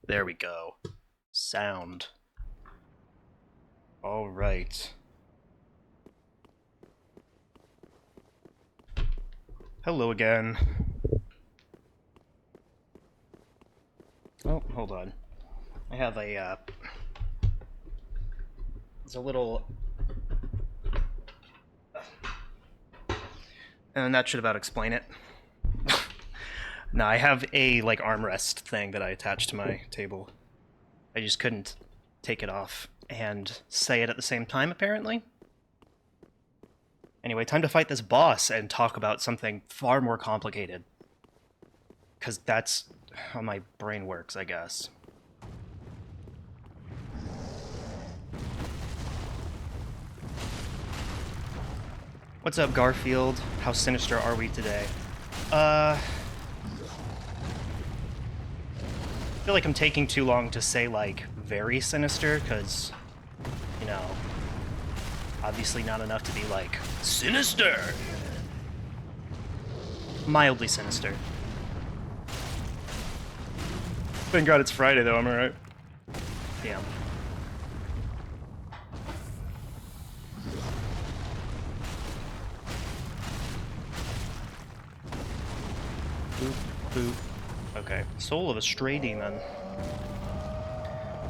There we go. Sound. All right. Hello again. Oh, hold on. I have it's a little, and that should about explain it. No, I have a, like, armrest thing that I attached to my table. I just couldn't take it off and say it at the same time, apparently. Anyway, time to fight this boss and talk about something far more complicated. Because that's how my brain works, I guess. What's up, Garfield? How sinister are we today? I feel like I'm taking too long to say, like, very sinister, because, you know, obviously not enough to be, like, sinister! Mildly sinister. Thank God it's Friday, though, am I right? Damn. Boop, boop. Okay. Soul of a Stray Demon.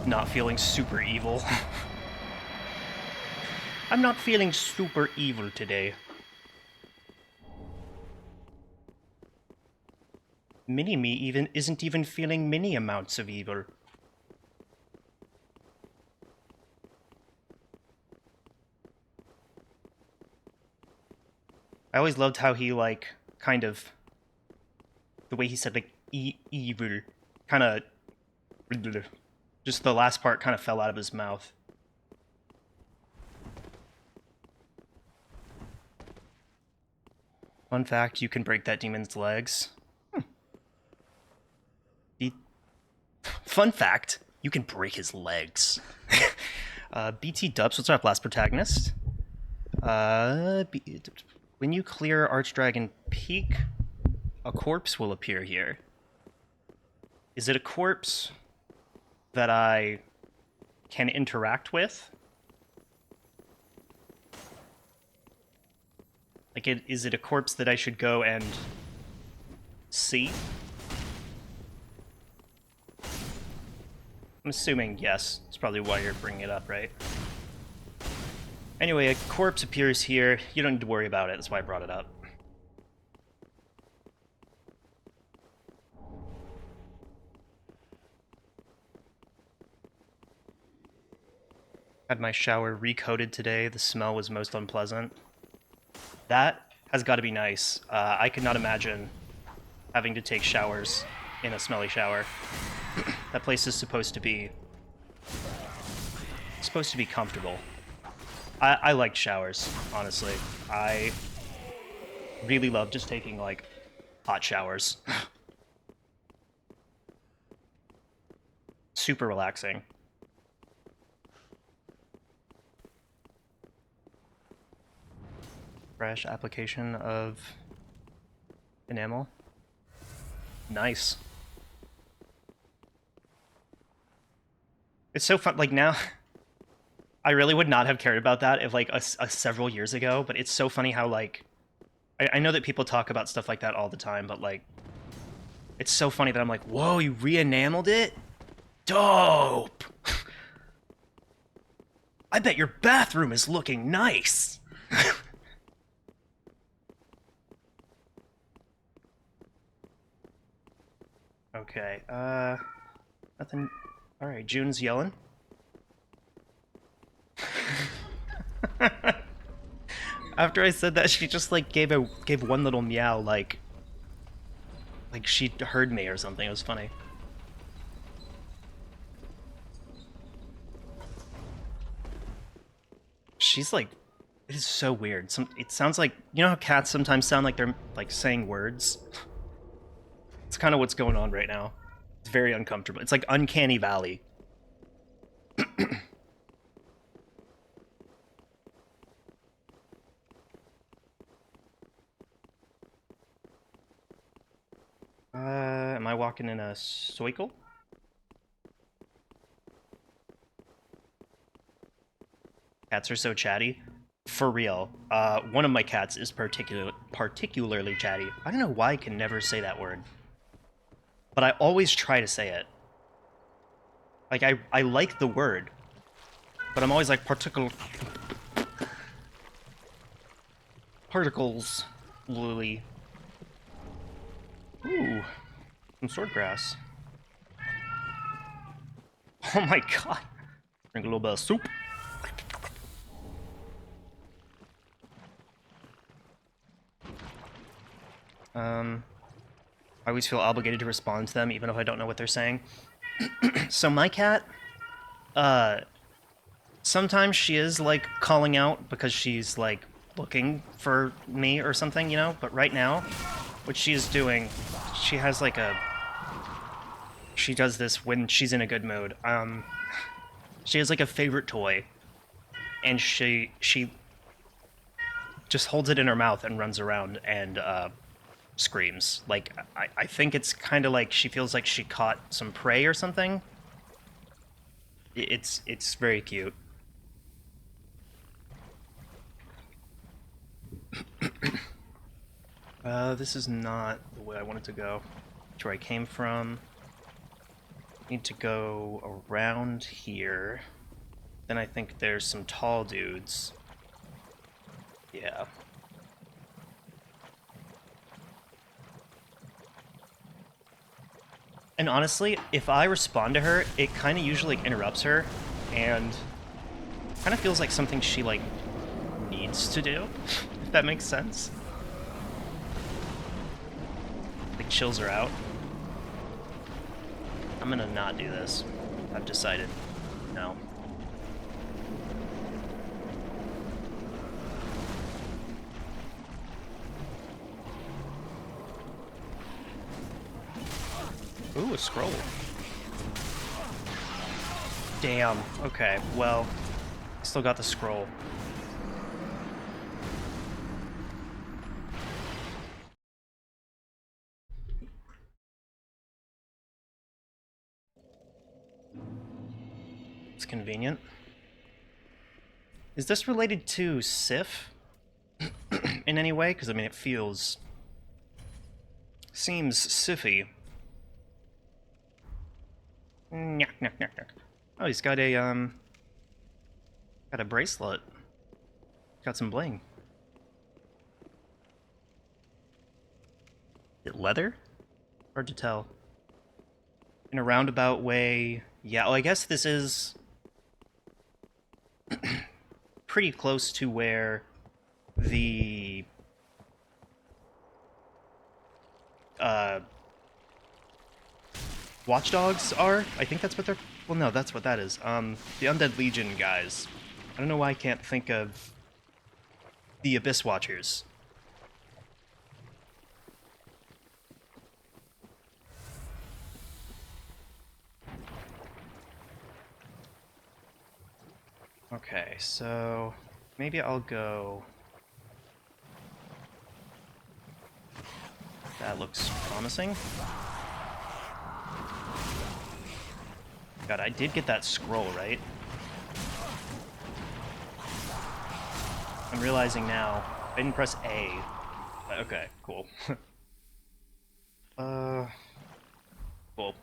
Not feeling super evil. I'm not feeling super evil today. Mini-Me isn't even feeling mini amounts of evil. I always loved how he, like, kind of... the way he said, like, evil. Kind of... just the last part kind of fell out of his mouth. Fun fact, you can break that demon's legs. Fun fact, you can break his legs. BT Dubs, what's up, last protagonist? When you clear Archdragon Peak, a corpse will appear here. Is it a corpse that I can interact with? Like, is it a corpse that I should go and see? I'm assuming yes. That's probably why you're bringing it up, right? Anyway, a corpse appears here. You don't need to worry about it. That's why I brought it up. Had my shower recoated today. The smell was most unpleasant. That has got to be nice. I could not imagine having to take showers in a smelly shower. That place is supposed to be comfortable. I liked showers, honestly. I really love just taking, like, hot showers. Super relaxing. Fresh application of enamel. Nice. It's so fun. Like, now, I really would not have cared about that if, like, a several years ago, but it's so funny how, like, I know that people talk about stuff like that all the time, but, like, it's so funny that I'm like, whoa, you re-enameled it? Dope! I bet your bathroom is looking nice! Okay, nothing... Alright, June's yelling. After I said that, she just, like, gave one little meow, like she heard me or something. It was funny. She's like, it is so weird. It sounds like, you know how cats sometimes sound like they're, like, saying words? It's kind of what's going on right now. It's very uncomfortable. It's like Uncanny Valley. Am I walking in a cycle? Cats are so chatty. For real. One of my cats is particularly chatty. I don't know why I can never say that word. But I always try to say it. Like, I like the word. But I'm always like, particles, Lily. Ooh, some swordgrass. Oh my god. Drink a little bit of soup. I always feel obligated to respond to them, even if I don't know what they're saying. So my cat, sometimes she is, like, calling out because she's, like, looking for me or something, you know? But right now, what she is doing, she has, like, she does this when she's in a good mood. She has, like, a favorite toy, and she just holds it in her mouth and runs around and, screams. Like, I think it's kind of like she feels like she caught some prey or something. It's very cute. This is not the way I wanted to go. It's where I came from. Need to go around here. Then I think there's some tall dudes. Yeah. And honestly, if I respond to her, it kind of usually interrupts her, and kind of feels like something she, like, needs to do, if that makes sense. Like, chills her out. I'm gonna not do this. I've decided. No. Ooh, a scroll. Damn. Okay, well, still got the scroll. It's convenient. Is this related to Sif in any way? Because, I mean, it seems Sify. Oh, he's got a bracelet. Got some bling. Is it leather? Hard to tell. In a roundabout way, yeah. Oh, I guess this is pretty close to where the watchdogs are. I think that's what they're... Well, no, that's what that is. The Undead Legion guys. I don't know why I can't think of the Abyss Watchers. Okay, so maybe I'll go... That looks promising. God, I did get that scroll, right? I'm realizing now, I didn't press A. Okay, cool. Cool.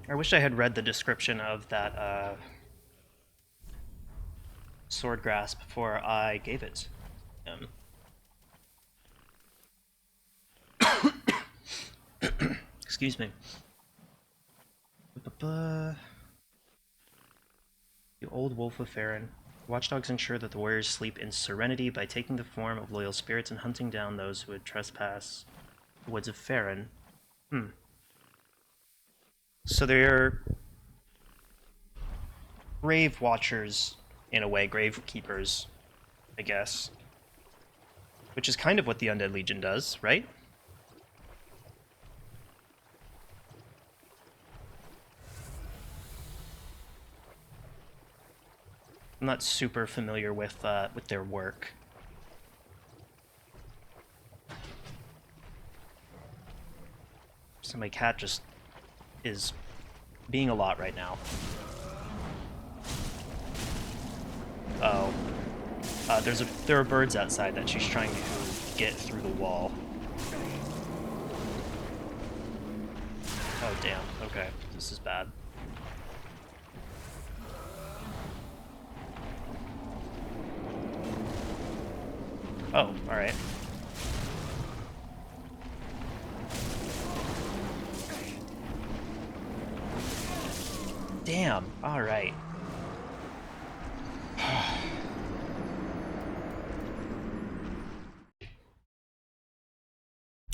I wish I had read the description of that, sword grasp before I gave it. Excuse me. The Old Wolf of Farron. Watchdogs ensure that the warriors sleep in serenity by taking the form of loyal spirits and hunting down those who would trespass the woods of Farron. So they're grave watchers, in a way, grave keepers, I guess. Which is kind of what the Undead Legion does, right? I'm not super familiar with their work. So my cat just is being a lot right now. Oh. There are birds outside that she's trying to get through the wall. Oh, damn. Okay. This is bad. Oh, alright. Damn. Alright.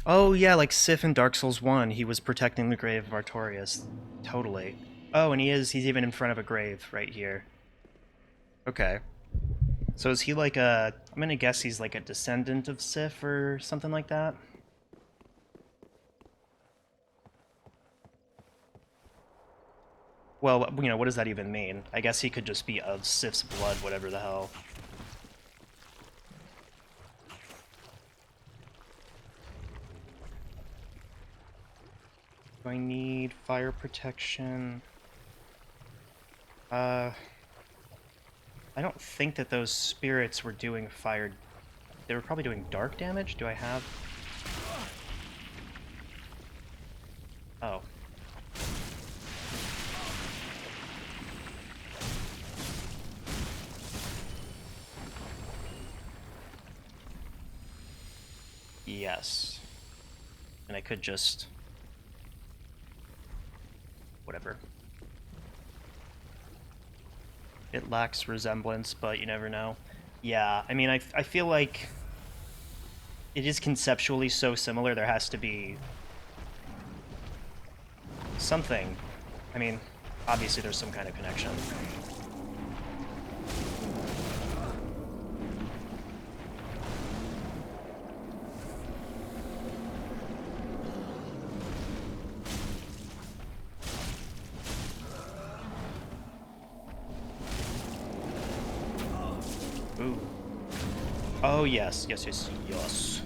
Oh, yeah, like Sif in Dark Souls 1, he was protecting the grave of Artorias. Totally. Oh, and he's even in front of a grave right here. Okay. So is he like I'm gonna guess he's like a descendant of Sif or something like that? Well, you know, what does that even mean? I guess he could just be of Sif's blood, whatever the hell. Do I need fire protection? I don't think that those spirits were doing fire. They were probably doing dark damage? Do I have... Oh. Yes. And I could just... Whatever. It lacks resemblance, but you never know. Yeah, I mean, I feel like it is conceptually so similar, there has to be something. I mean, obviously there's some kind of connection. Ooh. Oh, yes, yes, yes, yes.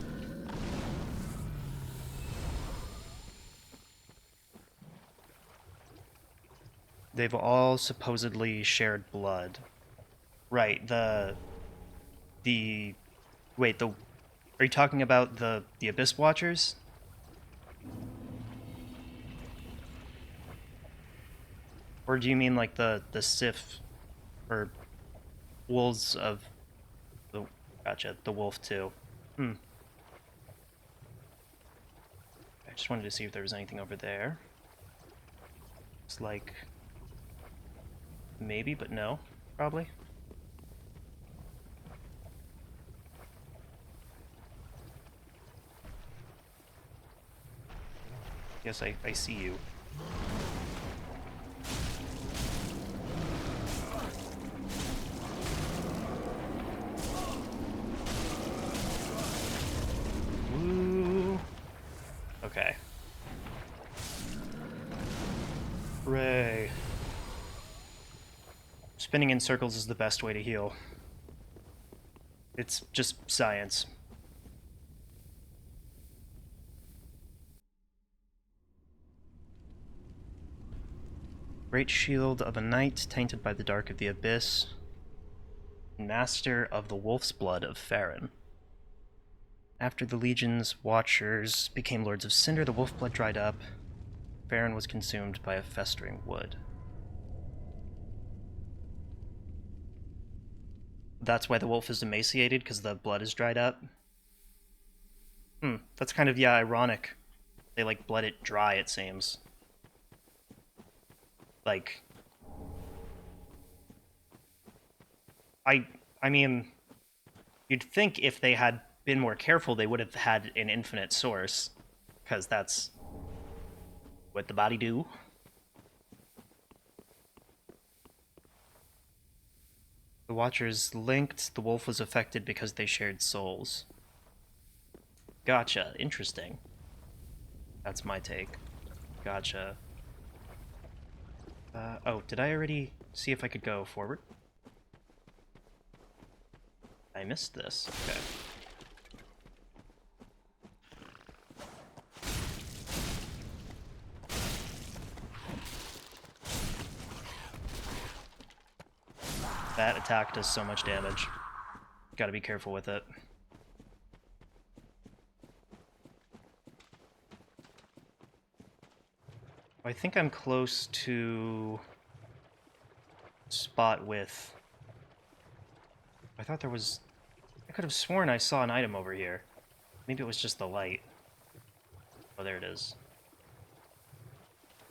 They've all supposedly shared blood. Right, the... Wait, the... Are you talking about the Abyss Watchers? Or do you mean like the Sif, or wolves of the... Gotcha, the wolf too. Hmm. I just wanted to see if there was anything over there. It's like... Maybe, but no, probably. Yes, I see you. Woo! Okay. Hooray. Spinning in circles is the best way to heal. It's just science. Great shield of a knight, tainted by the dark of the abyss. Master of the wolf's blood of Farron. After the Legion's Watchers became Lords of Cinder, the wolf blood dried up. Farron was consumed by a festering wood. That's why the wolf is emaciated, because the blood is dried up? That's kind of, yeah, ironic. They, like, bled it dry, it seems. Like... I mean... You'd think if they had been more careful, they would have had an infinite source. Because that's... what the body do. The Watchers linked, the wolf was affected because they shared souls. Gotcha, interesting. That's my take. Gotcha. Oh, did I already see if I could go forward? I missed this. Okay. That attack does so much damage. Gotta be careful with it. I think I'm close to spot with... I thought there was... I could have sworn I saw an item over here. Maybe it was just the light. Oh, there it is.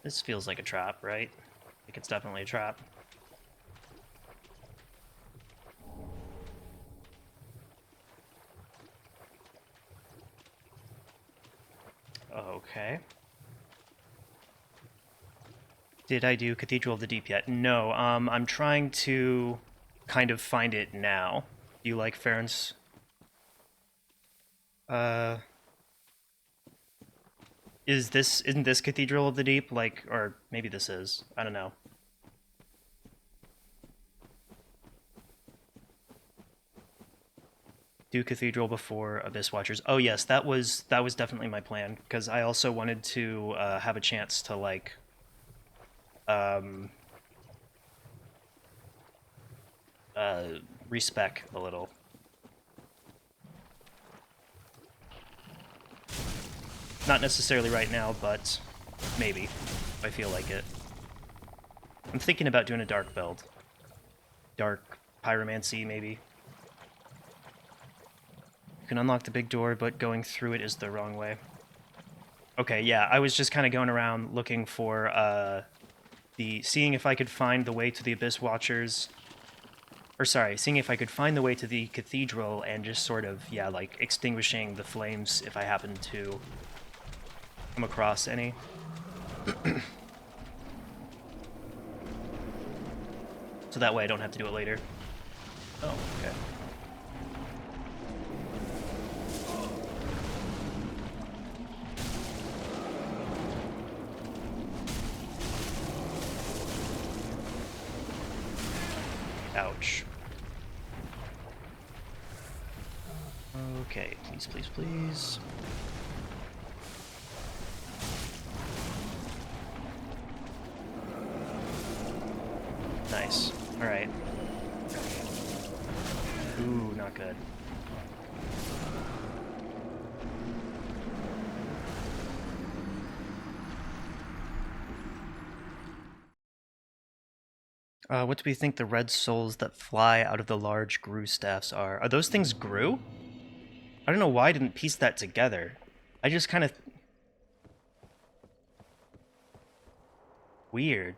This feels like a trap, right? I think it's definitely a trap. Okay. Did I do Cathedral of the Deep yet? No, I'm trying to kind of find it now. Do you like Farron's? Isn't this Cathedral of the Deep? Like, or maybe this is. I don't know. Do Cathedral before Abyss Watchers. Oh yes, that was definitely my plan, because I also wanted to have a chance to, like, respec a little. Not necessarily right now, but maybe, if I feel like it. I'm thinking about doing a dark build. Dark pyromancy, maybe. You can unlock the big door, but going through it is the wrong way. Okay, yeah, I was just kind of going around looking for, seeing if I could find the way to the Abyss Watchers. Or sorry, seeing if I could find the way to the cathedral and just sort of, yeah, like, extinguishing the flames if I happen to come across any. So that way I don't have to do it later. Oh, okay. Ouch. Okay, please, please, please. Nice. Alright. Ooh, not good. What do we think the red souls that fly out of the large Gru staffs are? Are those things Gru? I don't know why I didn't piece that together. I just kind of... Weird.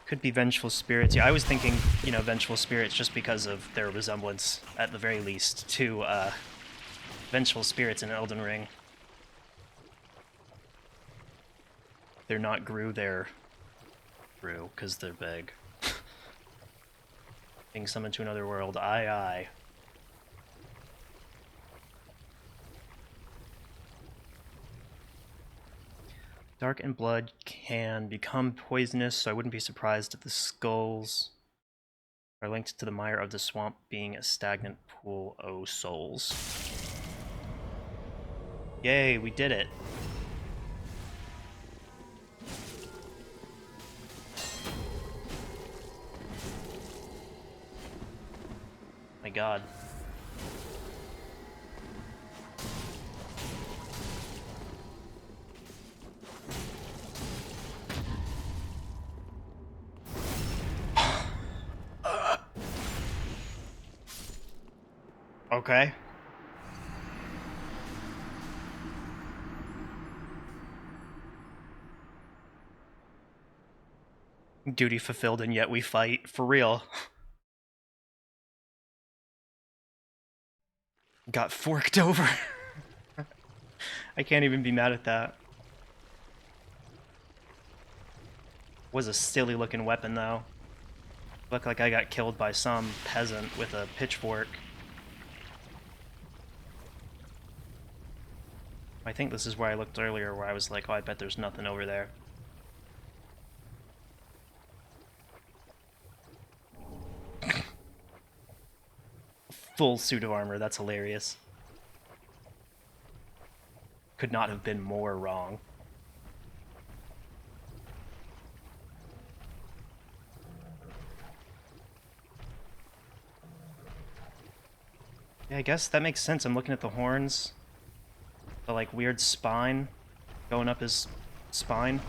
Could be Vengeful Spirits. Yeah, I was thinking, you know, Vengeful Spirits just because of their resemblance, at the very least, to, Vengeful Spirits in Elden Ring. They're not Gru, they're Gru, because they're big. Being summoned to another world, aye aye. Dark and blood can become poisonous, so I wouldn't be surprised if the skulls are linked to the mire of the swamp being a stagnant pool o' souls. Yay, we did it. My god. Okay. Duty fulfilled and yet we fight. For real. Got forked over. I can't even be mad at that. Was a silly looking weapon though. Looked like I got killed by some peasant with a pitchfork. I think this is where I looked earlier, where I was like, oh, I bet there's nothing over there. Full suit of armor, that's hilarious. Could not have been more wrong. Yeah, I guess that makes sense. I'm looking at the horns. The, like, weird spine going up his spine.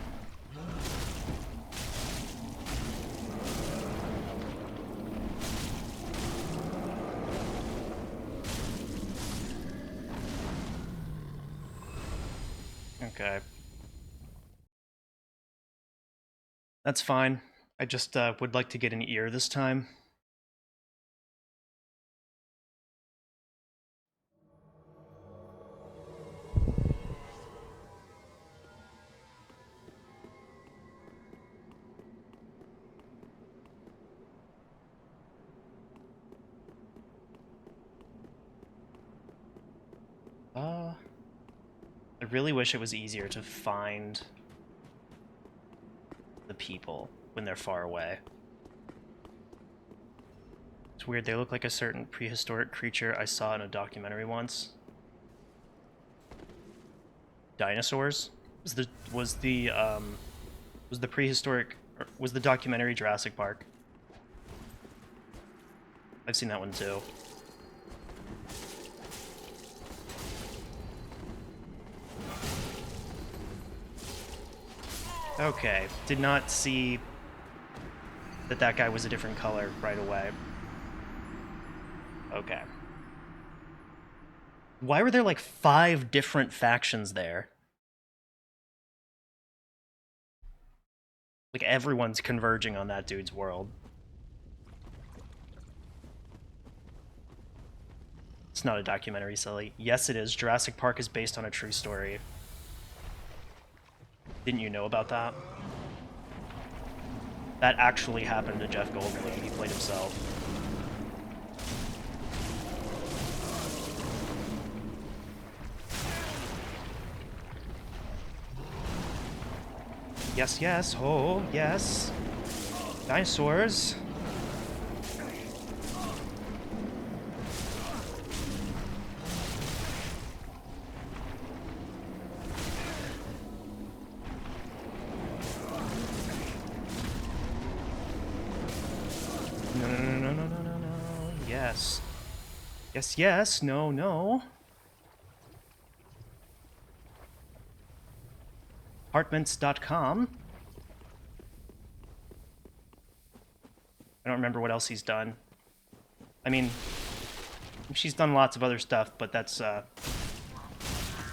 Okay. That's fine. I just would like to get an ear this time. I really wish it was easier to find the people when they're far away. It's weird, they look like a certain prehistoric creature I saw in a documentary once. Dinosaurs? Was the prehistoric, or was the documentary Jurassic Park? I've seen that one too. Okay, did not see that that guy was a different color right away. Okay. Why were there like 5 different factions there? Like everyone's converging on that dude's world. It's not a documentary, silly. Yes, it is. Jurassic Park is based on a true story. Didn't you know about that? That actually happened to Jeff Goldblum. He played himself. Yes, yes. Oh, yes. Dinosaurs. No, no, no, no, no, no, no, no. Yes. Yes, yes. No, no. Apartments.com. I don't remember what else he's done. I mean, she's done lots of other stuff, but that's the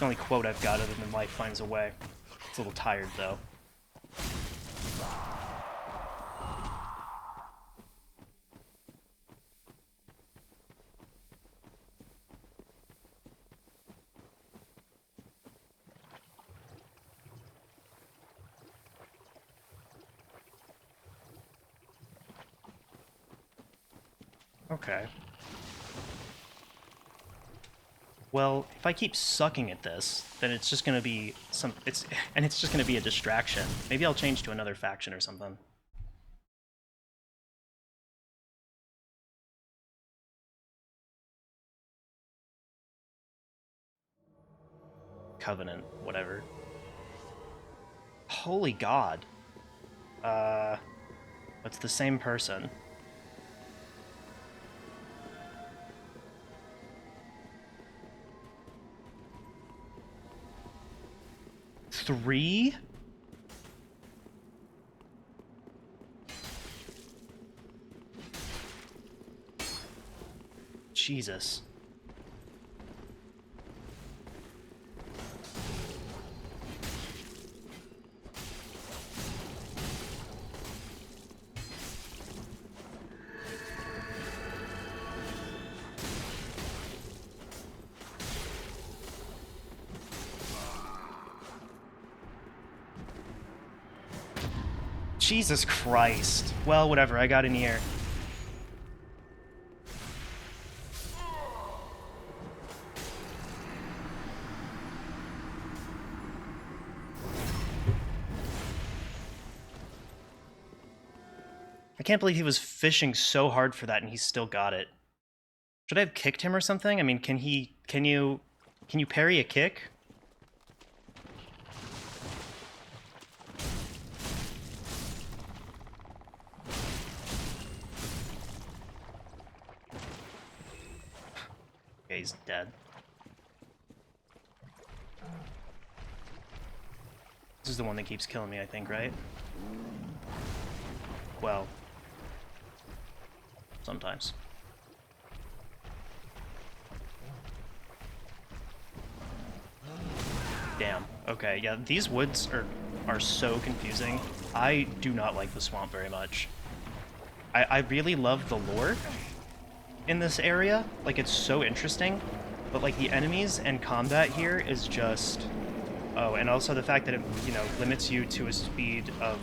only quote I've got other than life finds a way. It's a little tired, though. Okay. Well, if I keep sucking at this, then it's just gonna be it's just gonna be a distraction. Maybe I'll change to another faction or something. Covenant, whatever. Holy God. It's the same person. Three? Jesus. Jesus Christ. Well, whatever, I got an ear. I can't believe he was fishing so hard for that and he still got it. Should I have kicked him or something? I mean, can you parry a kick? Okay, he's dead. This is the one that keeps killing me, I think, right? Well, sometimes. Damn. Okay, yeah, these woods are so confusing. I do not like the swamp very much. I really love the lore in this area. Like, it's so interesting. But, like, the enemies and combat here is just... Oh, and also the fact that it, you know, limits you to a speed of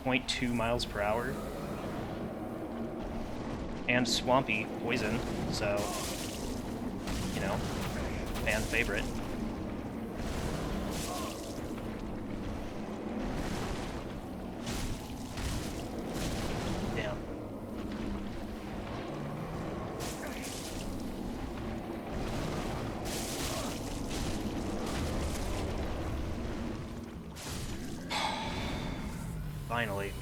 0.2 miles per hour. And swampy poison, so, you know, fan favorite. Damn. Finally.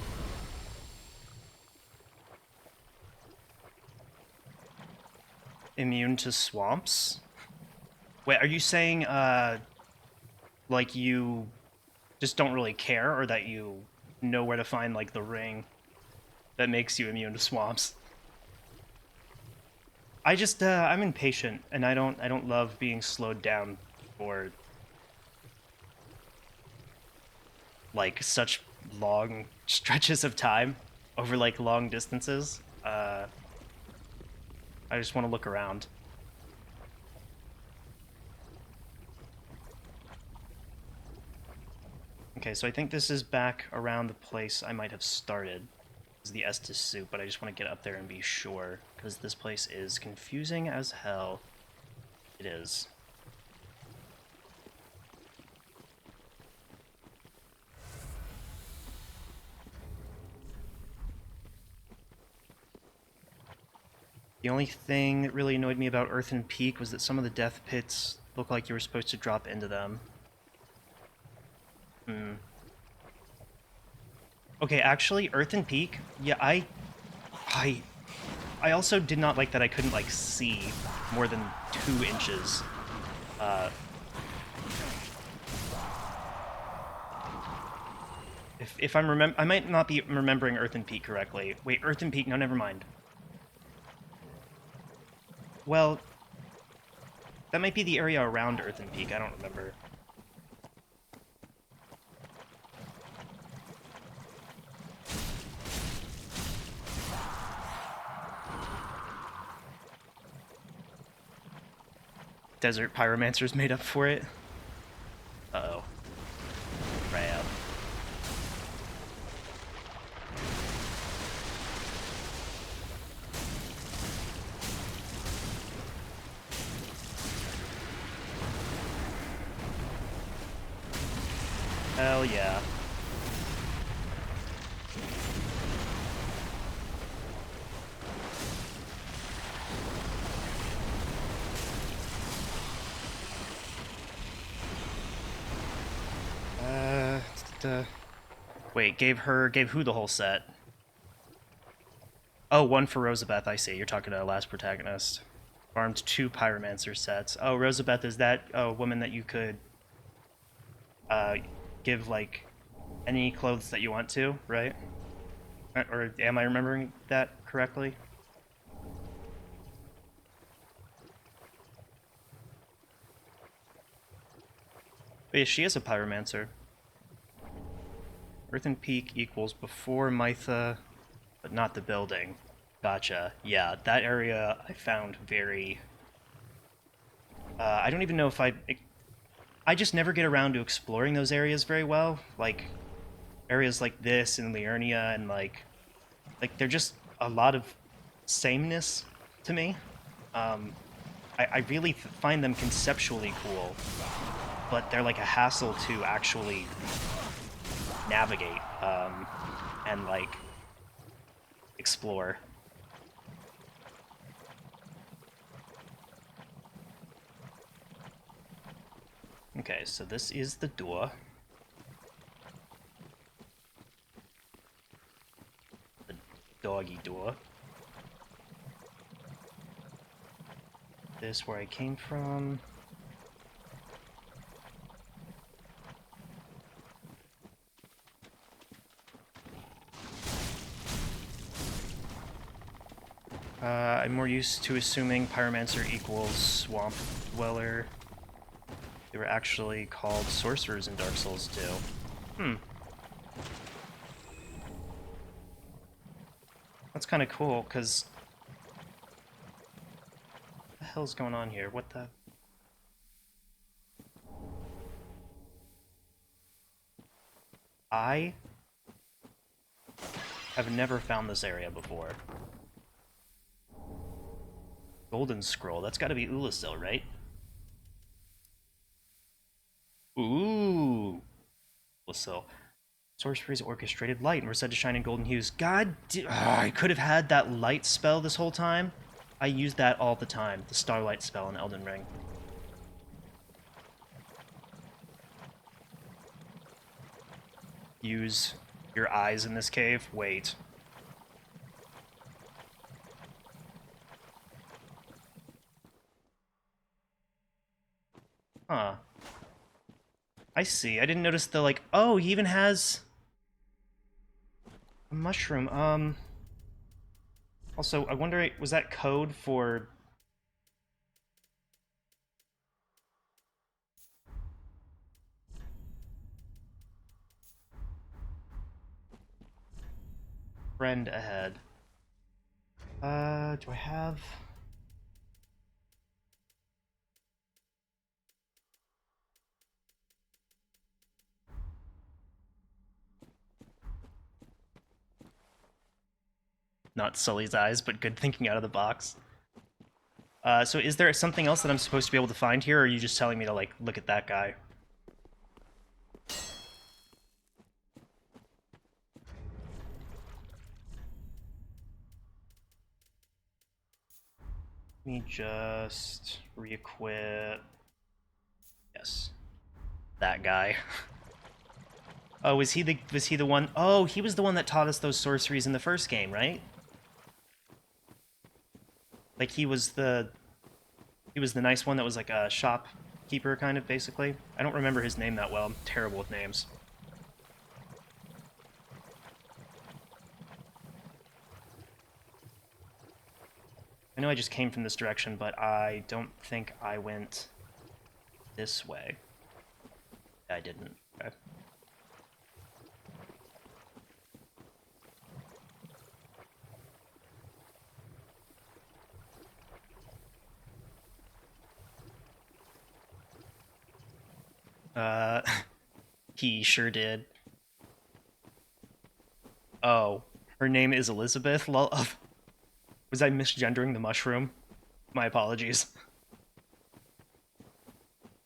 Immune to swamps? Wait, are you saying, like you just don't really care, or that you know where to find, like, the ring that makes you immune to swamps? I just, I'm impatient, and I don't love being slowed down for, like, such long stretches of time over, like, long distances. I just want to look around. Okay, so I think this is back around the place I might have started. This is the Estes Soup, but I just want to get up there and be sure, because this place is confusing as hell. It is. The only thing that really annoyed me about Earthen Peak was that some of the death pits look like you were supposed to drop into them. Hmm. Okay, actually, Earthen Peak, yeah, I also did not like that I couldn't, like, see more than 2 inches. If I'm I might not be remembering Earthen Peak correctly. Wait, Earthen Peak, no, never mind. Well, that might be the area around Earthen Peak, I don't remember. Desert Pyromancer's made up for it. Uh-oh. Crap. Hell yeah. Wait, gave who the whole set? Oh, one for Rosabeth, I see. You're talking to the last protagonist. Farmed 2 Pyromancer sets. Oh, Rosabeth, is that a woman that you could uh, give, like, any clothes that you want to, right? Or am I remembering that correctly? But yeah, she is a Pyromancer. Earthen Peak equals before Mytha, but not the building. Gotcha. Yeah, that area I found very... I don't even know if I just never get around to exploring those areas very well. Like, areas like this in Liurnia, and, like, they're just a lot of sameness to me. I really find them conceptually cool, but they're like a hassle to actually navigate and, like, explore. Okay, so this is the door. The doggy door. this where I came from. I'm more used to assuming Pyromancer equals Swamp Dweller. They were actually called Sorcerers in Dark Souls 2. That's kind of cool, because... What the hell's going on here? What the... I have never found this area before. Golden Scroll. That's got to be Ulasil, right? Ooh. Ulasil. Sorcery's orchestrated light and were said to shine in golden hues. I could have had that light spell this whole time. I use that all the time. The Starlight spell in Elden Ring. Use your eyes in this cave. Wait. Huh. I see. I didn't notice the, like... Oh, he even has... a mushroom. Also, I wonder, was that code for... friend ahead? Do I have... Not Sully's eyes, but good thinking out of the box. So is there something else that I'm supposed to be able to find here, or are you just telling me to, like, look at that guy? Let me just re-equip... Yes. That guy. Oh, was he the one... Oh, he was the one that taught us those sorceries in the first game, right? Like, he was the nice one that was like a shopkeeper, kind of, basically. I don't remember his name that well. I'm terrible with names. I know I just came from this direction, but I don't think I went this way. I didn't. Okay. He sure did. Oh, her name is Elizabeth? Was I misgendering the mushroom? My apologies.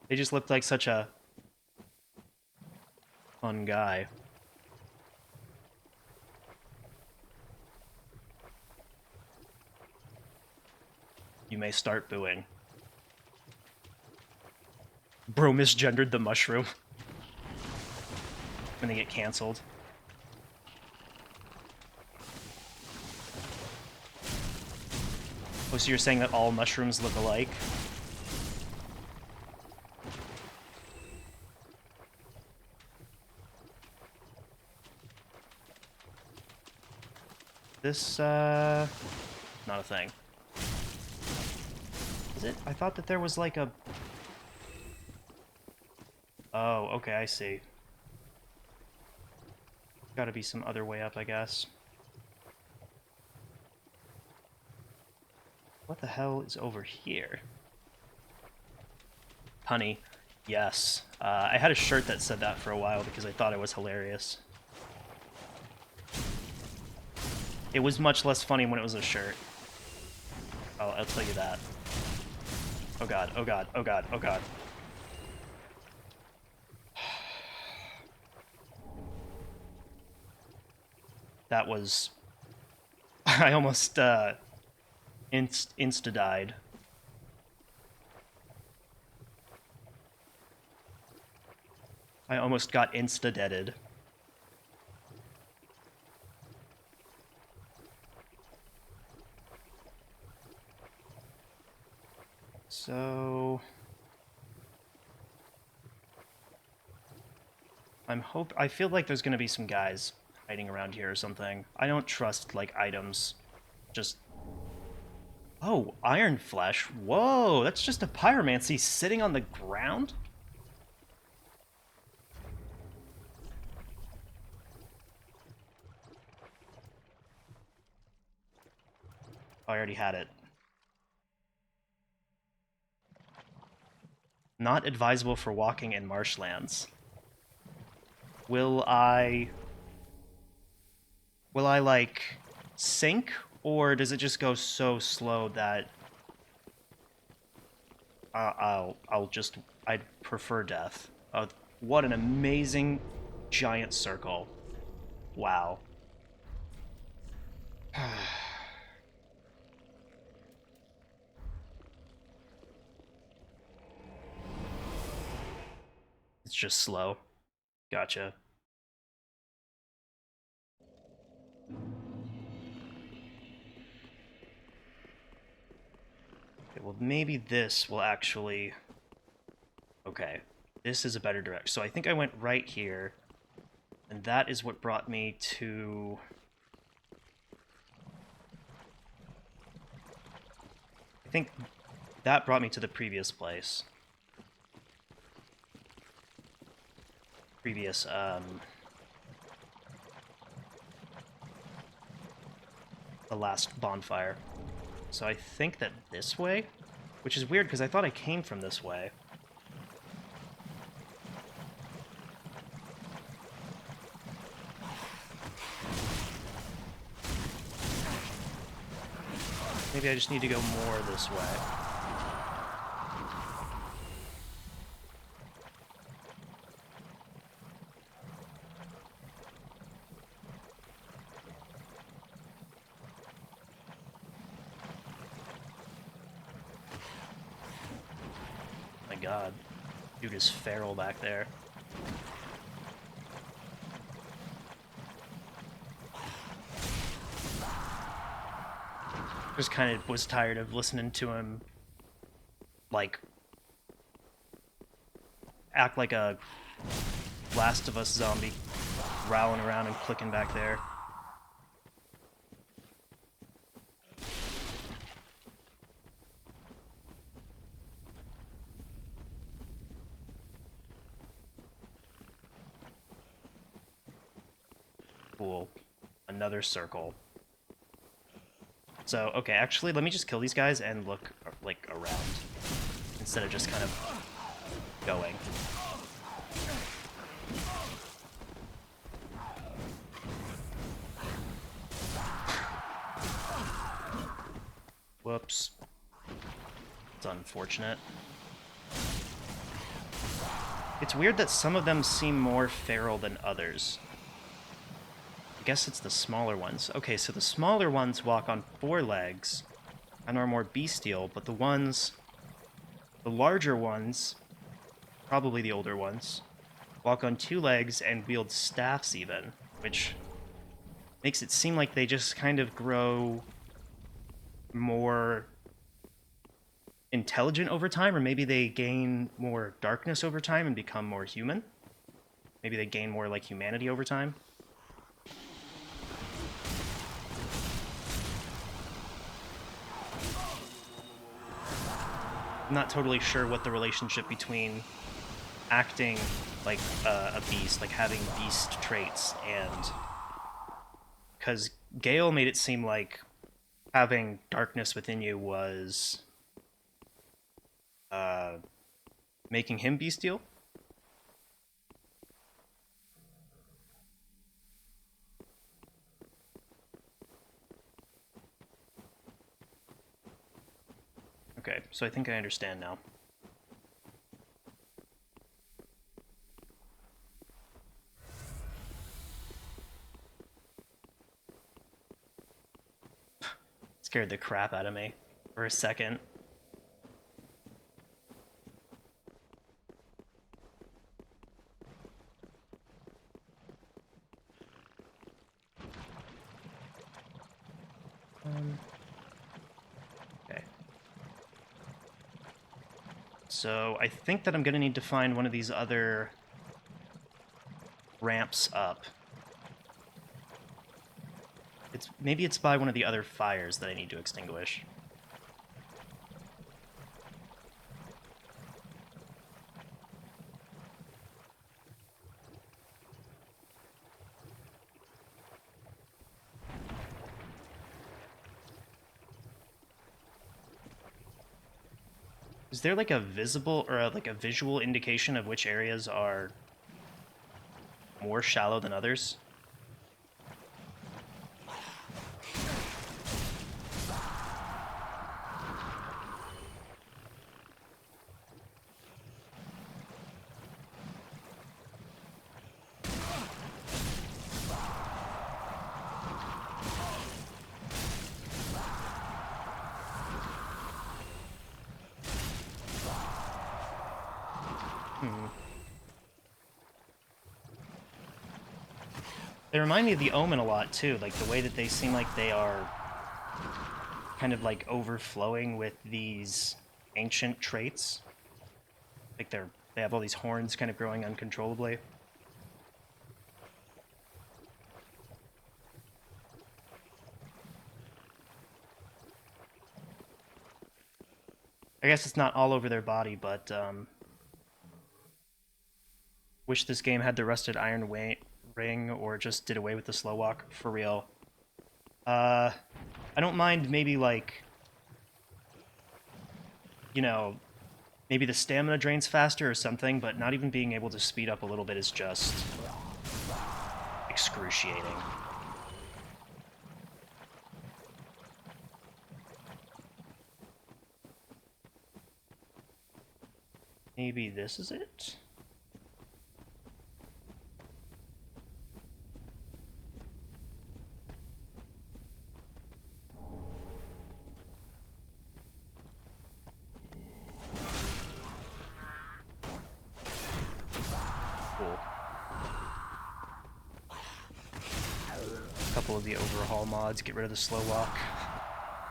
They just looked like such a fun guy. You may start booing. Bro misgendered the mushroom. When they get canceled. Oh, so you're saying that all mushrooms look alike? This, not a thing. Is it? I thought that there was like a... Oh, okay, I see. Gotta be some other way up, I guess. What the hell is over here? Honey. Yes. I had a shirt that said that for a while because I thought it was hilarious. It was much less funny when it was a shirt. I'll tell you that. Oh god, oh god, oh god, oh god. That was... I almost, insta-died. I almost got insta-deaded. So I feel like there's gonna be some guys hiding around here or something. I don't trust, like, items. Just... Oh, iron flesh. Whoa, that's just a pyromancy sitting on the ground? Oh, I already had it. Not advisable for walking in marshlands. Will I, like, sink? Or does it just go so slow that I'd prefer death. What an amazing giant circle. Wow. It's just slow. Gotcha. Okay, well, maybe this will actually... Okay, this is a better direction. So I think I went right here, and that is what brought me to... I think that brought me to the previous place. Previous, the last bonfire. So I think that this way, which is weird because I thought I came from this way. Maybe I just need to go more this way. My god. Dude is feral back there. Just kind of was tired of listening to him, like, act like a Last of Us zombie, growling around and clicking back there. Cool. Another circle. So, okay, actually, let me just kill these guys and look, like, around, instead of just kind of going. Whoops. It's unfortunate. It's weird that some of them seem more feral than others. I guess it's the smaller ones. Okay, so the smaller ones walk on 4 legs and are more bestial, but the larger ones, probably the older ones, walk on 2 legs and wield staffs even, which makes it seem like they just kind of grow more intelligent over time, or maybe they gain more darkness over time and become more human. Maybe they gain more, like, humanity over time. I'm not totally sure what the relationship between acting like a beast, like having beast traits, and... Because Gale made it seem like having darkness within you was making him bestial. Okay, so I think I understand now. Scared the crap out of me for a second. Okay. So I think that I'm gonna need to find one of these other ramps up. Maybe it's by one of the other fires that I need to extinguish. Is there like a visible or like a visual indication of which areas are more shallow than others? They remind me of the Omen a lot, too, like the way that they seem like they are kind of like overflowing with these ancient traits. Like they have all these horns kind of growing uncontrollably. I guess it's not all over their body, but wish this game had the rusted iron ring or just did away with the slow walk for real. I don't mind maybe like, you know, maybe the stamina drains faster or something, but not even being able to speed up a little bit is just excruciating. Maybe this is it? Cool. A couple of the overhaul mods get rid of the slow walk.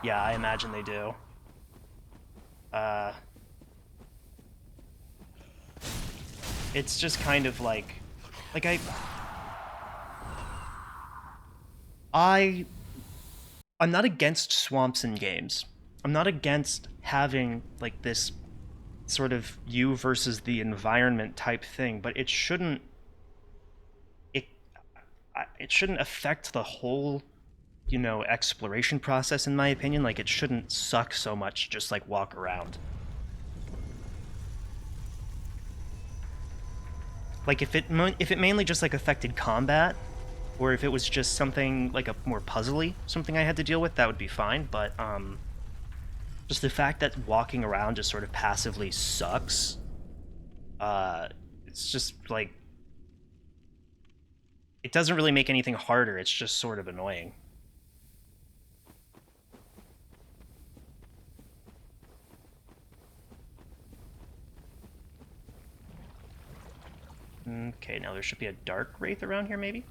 Yeah, I imagine they do. It's just kind of like I'm not against swamps in games. I'm not against having like this sort of you versus the environment type thing, but it it shouldn't affect the whole, you know, exploration process in my opinion. Like it shouldn't suck so much just like walk around. Like if it mainly just like affected combat, or if it was just something like a more puzzly something I had to deal with, that would be fine. But just the fact that walking around just sort of passively sucks. It's just like it doesn't really make anything harder. It's just sort of annoying. Okay, now there should be a dark wraith around here, maybe?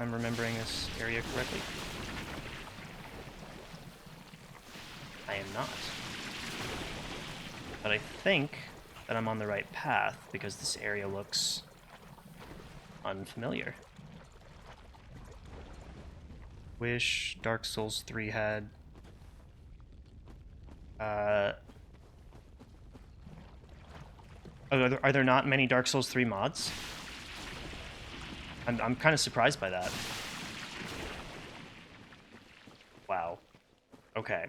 I'm remembering this area correctly. I am not. But I think that I'm on the right path because this area looks unfamiliar. Wish Dark Souls 3 had are there not many Dark Souls 3 mods? I'm kind of surprised by that. Wow. Okay.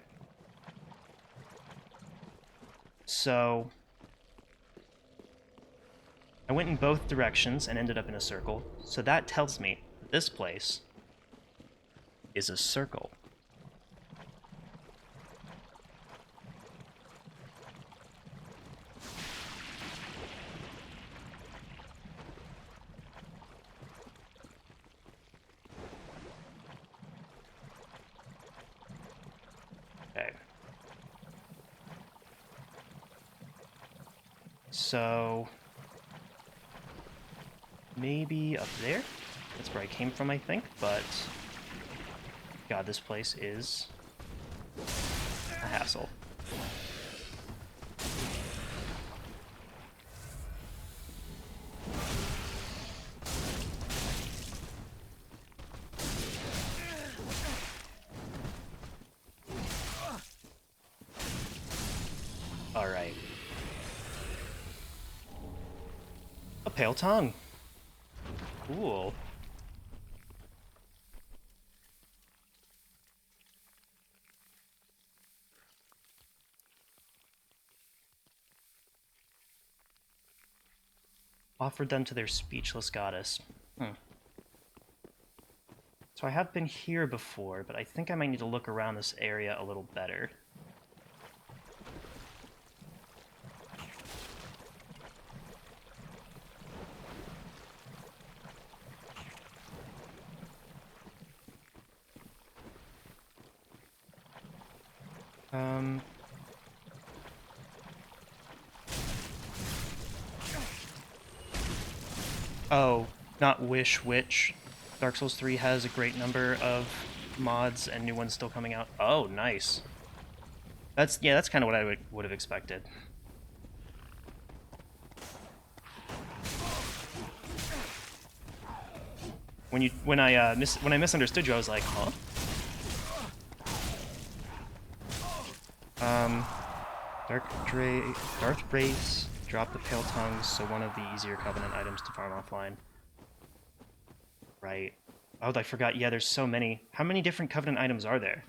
So I went in both directions and ended up in a circle. So that tells me that this place is a circle. Okay. So maybe up there? That's where I came from, I think, but God, this place is a hassle. Alright. A pale tongue. Cool. Offered them to their speechless goddess. So I have been here before, but I think I might need to look around this area a little better. Oh, not Wish Witch. Dark Souls 3 has a great number of mods and new ones still coming out. Oh, nice. That's kind of what I would have expected. When I misunderstood you, I was like, huh? Darth Brace, drop the Pale Tongues, so one of the easier Covenant items to farm offline. Right. Oh, I forgot. Yeah, there's so many. How many different Covenant items are there?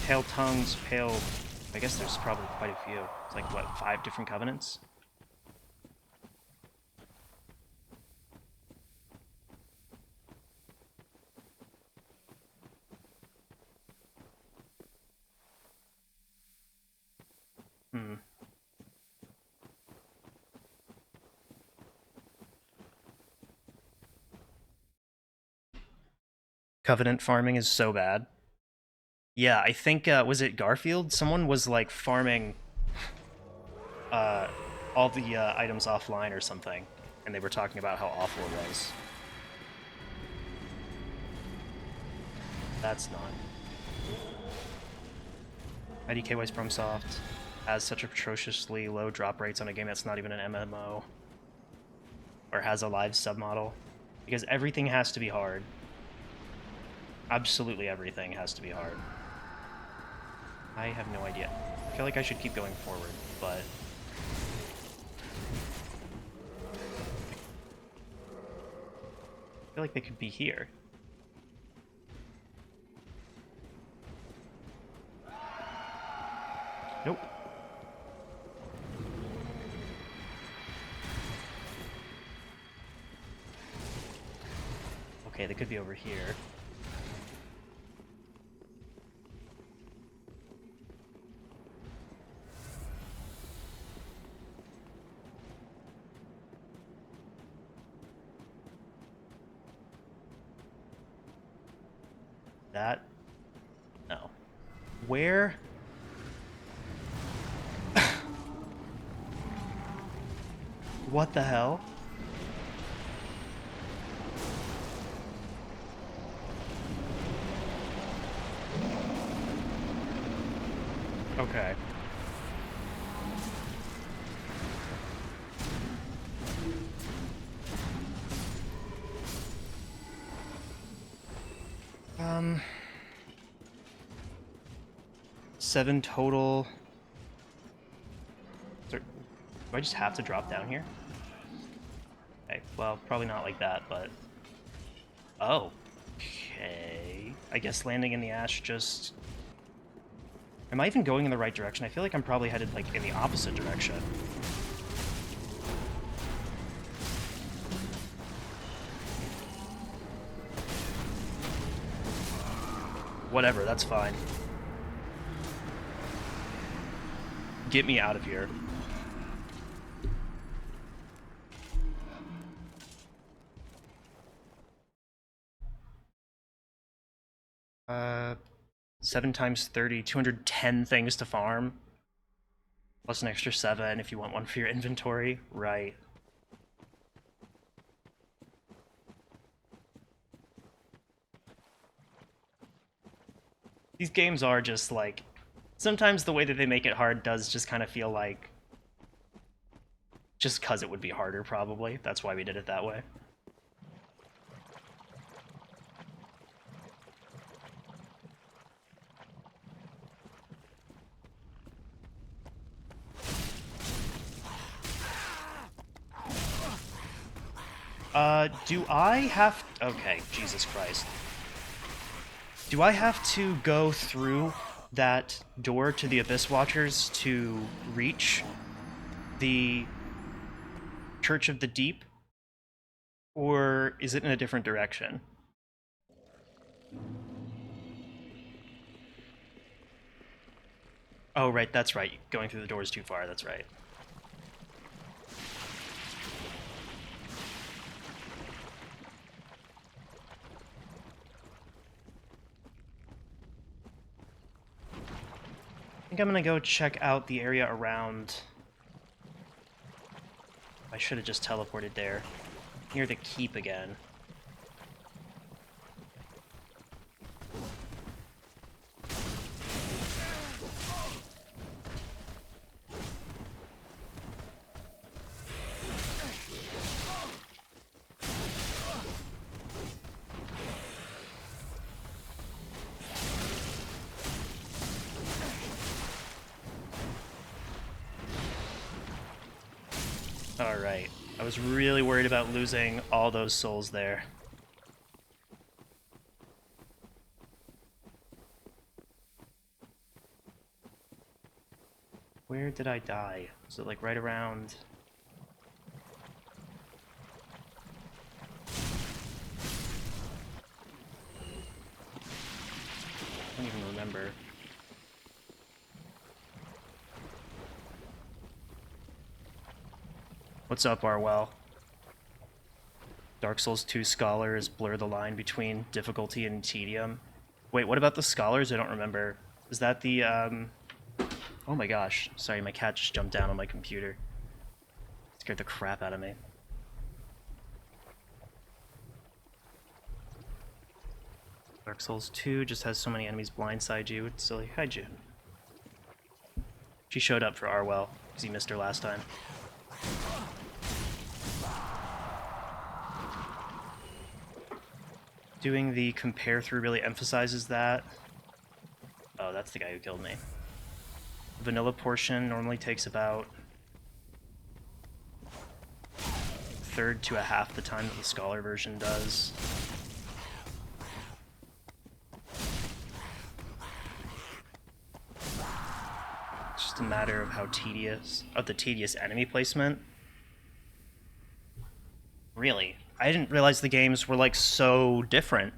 Pale Tongues, Pale... I guess there's probably quite a few. It's like, what, 5 different Covenants? Hmm. Covenant farming is so bad. Yeah, I think, was it Garfield? Someone was, like, farming uh, all the items offline or something, and they were talking about how awful it was. That's not. IDK Wise PromSoft has such atrociously low drop rates on a game that's not even an MMO, or has a live submodel, because everything has to be hard. Absolutely everything has to be hard. I have no idea. I feel like I should keep going forward, but... I feel like they could be here. Nope. Okay, they could be over here. That? No. Where? What the hell? Okay. Um... 7 total... Do I just have to drop down here? Okay, well, probably not like that, but... Oh. Okay. I guess landing in the ash just... Am I even going in the right direction? I feel like I'm probably headed, like, in the opposite direction. Whatever, that's fine. Get me out of here. 7 times 30, 210 things to farm. Plus an extra 7 if you want one for your inventory. Right. These games are just like... Sometimes the way that they make it hard does just kind of feel like... Just because it would be harder, probably. That's why we did it that way. Do I have... Okay, Jesus Christ. Do I have to go through that door to the Abyss Watchers to reach the Church of the Deep? Or is it in a different direction? Oh, right, that's right. Going through the door is too far, that's right. I think I'm gonna go check out the area around... I should have just teleported there. Near the keep again. Alright. I was really worried about losing all those souls there. Where did I die? Was it like right around... I don't even remember. What's up, Arwell? Dark Souls 2 scholars blur the line between difficulty and tedium. Wait, what about the scholars? I don't remember. Is that the, Oh my gosh. Sorry, my cat just jumped down on my computer. Scared the crap out of me. Dark Souls 2 just has so many enemies blindside you. It's silly. Hi, June. She showed up for Arwell, because he missed her last time. Doing the compare through really emphasizes that. Oh, that's the guy who killed me. The vanilla portion normally takes about a third to a half the time that the scholar version does. It's just a matter of how tedious, of the tedious enemy placement. Really? I didn't realize the games were, like, so different.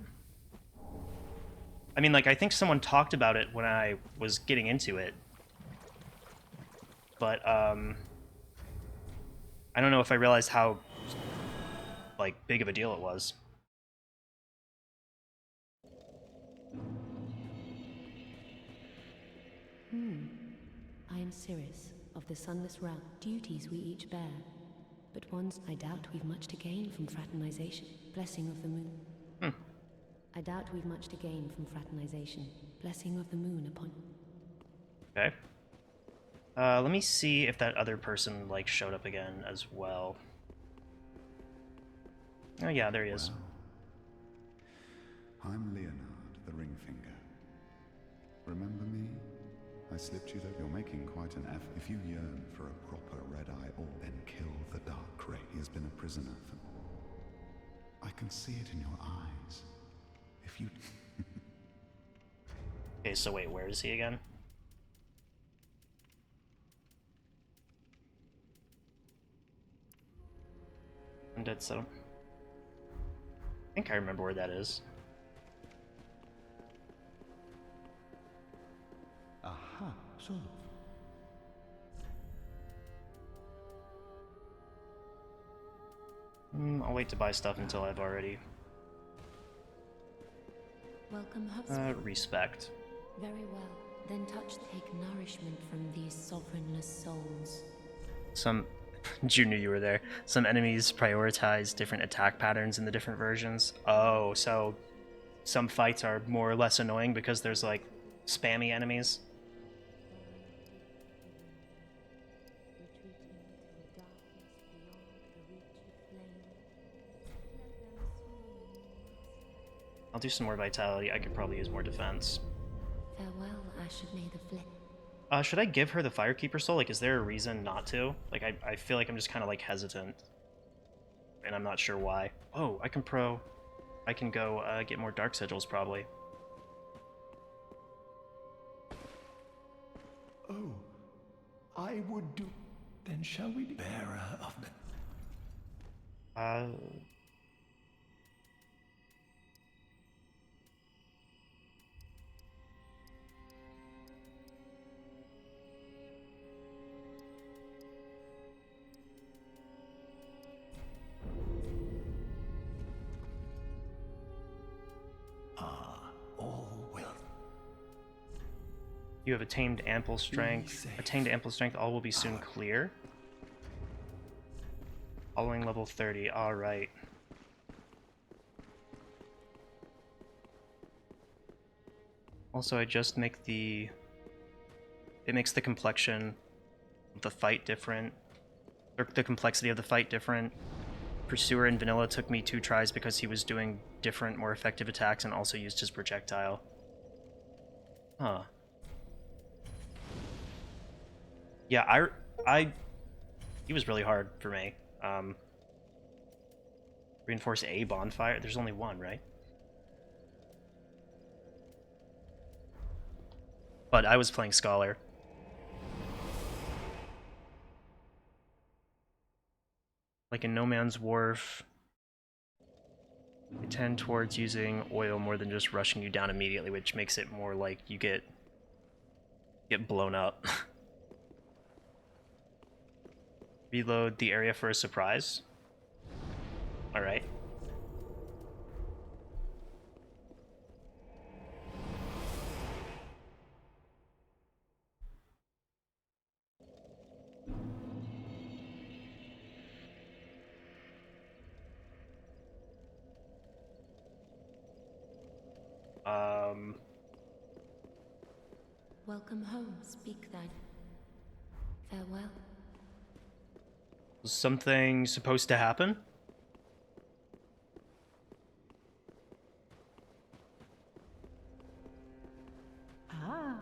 I mean, like, I think someone talked about it when I was getting into it. But, I don't know if I realized how, like, big of a deal it was. I am Cirrus, of the Sunless Realm. Duties we each bear. But ones I doubt we've much to gain from fraternization. Blessing of the moon. I doubt we've much to gain from fraternization. Blessing of the moon upon... Okay. Let me see if that other person, like, showed up again as well. Oh yeah, there he is. Well, I'm Leonard, the Ringfinger. Remember me? I slipped you that you're making quite an effort. If you yearn for a proper red-eye orb, then kill the Dark Ray. He has been a prisoner for... I can see it in your eyes. If you... Okay, so wait, where is he again? Undead Settle. I think I remember where that is. Aha, so... I'll wait to buy stuff until I've already... Welcome, husband. Respect. Very well. Then take nourishment from these sovereignless souls. Some... June knew you were there. Some enemies prioritize different attack patterns in the different versions. Oh, so some fights are more or less annoying because there's, like, spammy enemies. I'll do some more vitality. I could probably use more defense. Farewell, Ashad May the Flip. Should I give her the Firekeeper soul? Like, is there a reason not to? Like, I feel like I'm just kind of, like, hesitant. and I'm not sure why. Oh, I can go get more dark sigils probably. Oh, I would do. Then shall we be bearer of the. Uh, All will. you have attained ample strength. Attained ample strength. All will be soon clear. Following level 30. All right. Also, I just make the... It makes the complexion of the fight different. Or the complexity of the fight different. Pursuer in vanilla took me 2 tries because he was doing different, more effective attacks and also used his projectile. Huh. Yeah, he was really hard for me. Reinforce a bonfire? There's only one, right? But I was playing Scholar. Like in No Man's Wharf, I tend towards using oil more than just rushing you down immediately, which makes it more like you get blown up. Reload the area for a surprise. Alright. Welcome home, speak then. Farewell. Was something supposed to happen? How?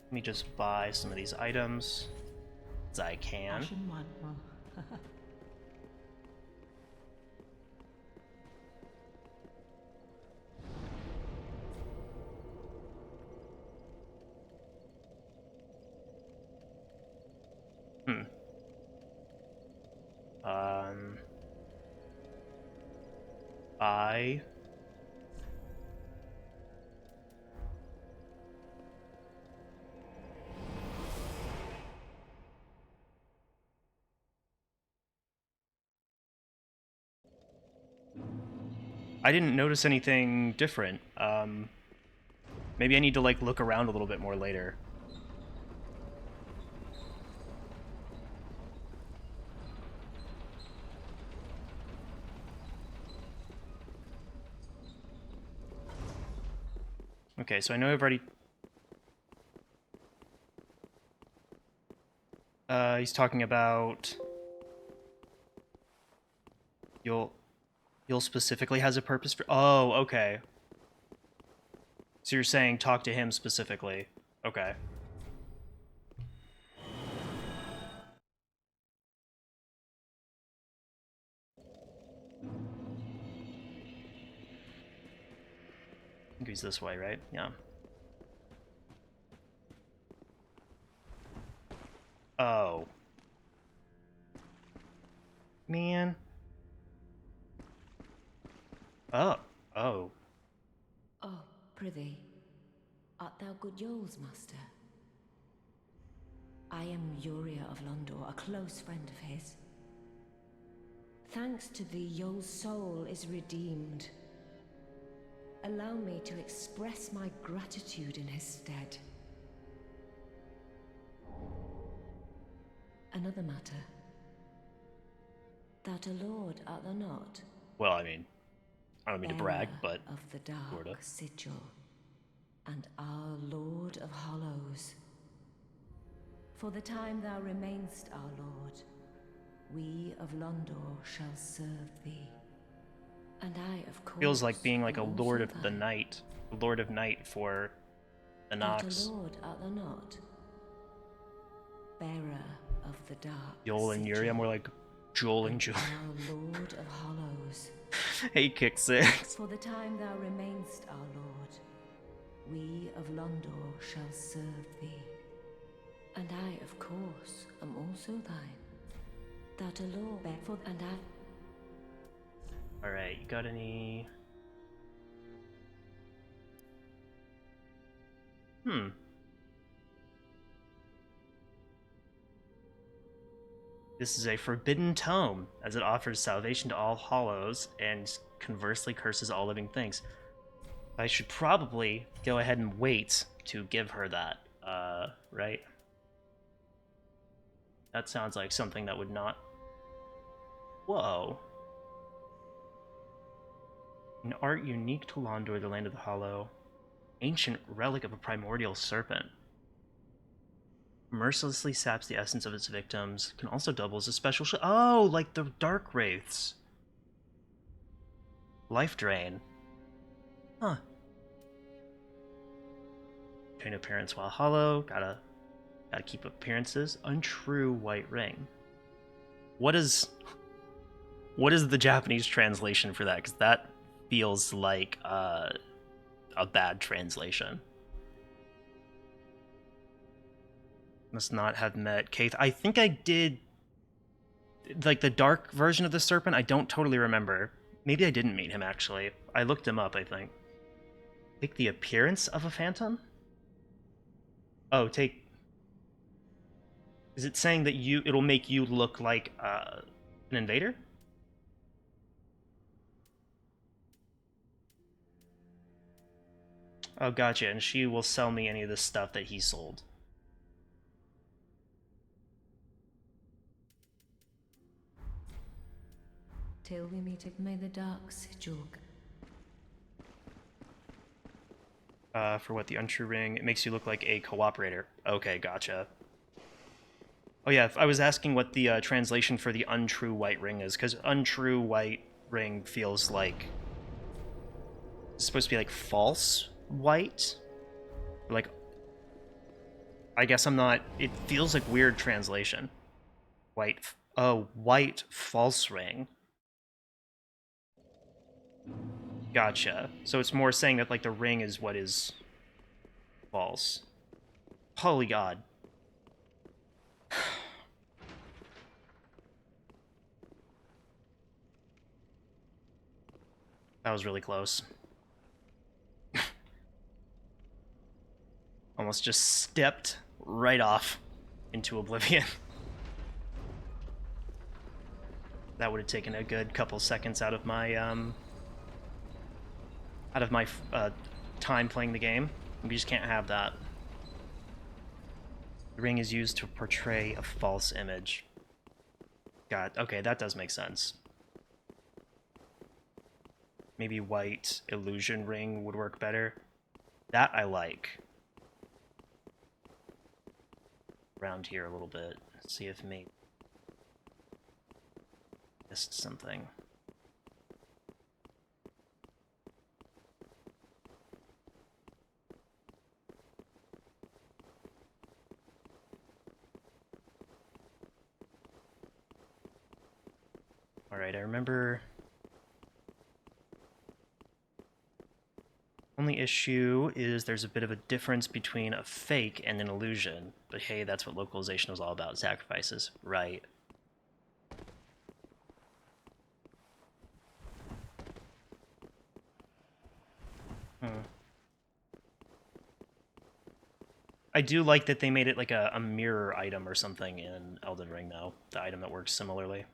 Let me just buy some of these items as I can. Ashen one. Hmm. I... I didn't notice anything different. Maybe I need to, like, look around a little bit more later. Okay, so I know I've already... he's talking about... You'll specifically has a purpose for... Oh, okay. So you're saying talk to him specifically. Okay. I think he's this way, right? Yeah. Oh. Man. Oh. Oh. Oh, prithee, art thou good Yoel's master? I am Uria of Londor, a close friend of his. Thanks to thee, Yoel's soul is redeemed. Allow me to express my gratitude in his stead. Another matter. Thou'rt a lord, art thou not? Well, I mean, I don't mean to brag, Bearer but of the dark sorta. sigil, and our Lord of Hollows. For the time thou remainst our Lord, we of Londor shall serve thee. And I, of course, Feels like being like a am lord also of the thine. night. A lord of night for the Thou'rt Nox. a lord, art thou not? bearer of the dark. Joel and Yuri, I'm more like Joel and Joel. Our Lord of Hollows. Hey, Kick Six. For the time thou remainst our Lord, we of Londor shall serve thee. And I, of course, am also thine. That a law back for and I. Alright, you got any... This is a forbidden tome, as it offers salvation to all hollows and conversely curses all living things. I should probably go ahead and wait to give her that, right? That sounds like something that would not... Whoa. An art unique to Londor, the land of the Hollow. Ancient relic of a primordial serpent. Mercilessly saps the essence of its victims. Can also double as a special oh, like the Dark Wraiths. Life Drain. Huh. Train appearance while hollow. Gotta keep appearances. Untrue white ring. What is the Japanese translation for that? Because that feels like a bad translation. Must not have met Kaith. I think I did, like, the dark version of the serpent. I don't totally remember. Maybe I didn't meet him, actually. I looked him up, I think. Take the appearance of a phantom? Oh, take... Is it saying that it'll make you look like an invader? Oh, gotcha. And she will sell me any of the stuff that he sold. Till we meet at may the dark sigil. For what, the untrue ring? It makes you look like a cooperator. Okay, gotcha. Oh yeah, I was asking what the translation for the untrue white ring is, because untrue white ring feels like... It's supposed to be like false white? Like... I guess I'm not... It feels like weird translation. White... Oh, white false ring. Gotcha. So it's more saying that, like, the ring is what is false. Holy God. That was really close. Almost just stepped right off into oblivion. That would have taken a good couple seconds out of my time playing the game. We just can't have that. The ring is used to portray a false image. Okay, that does make sense. Maybe white illusion ring would work better. That I like. Around here a little bit. See if maybe missed something. Alright, I remember... Only issue is there's a bit of a difference between a fake and an illusion. But hey, that's what localization was all about, sacrifices. Right. I do like that they made it like a mirror item or something in Elden Ring, though. The item that works similarly.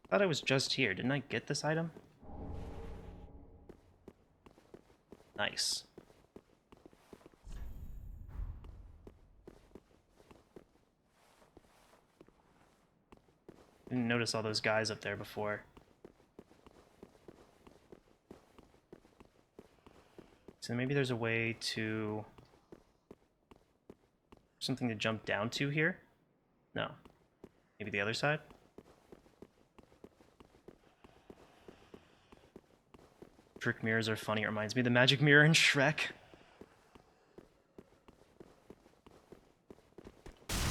I thought I was just here. Didn't I get this item? Nice. Didn't notice all those guys up there before. So maybe there's a way to... Something to jump down to here? No. Maybe the other side? Trick mirrors are funny. It reminds me of the magic mirror in Shrek.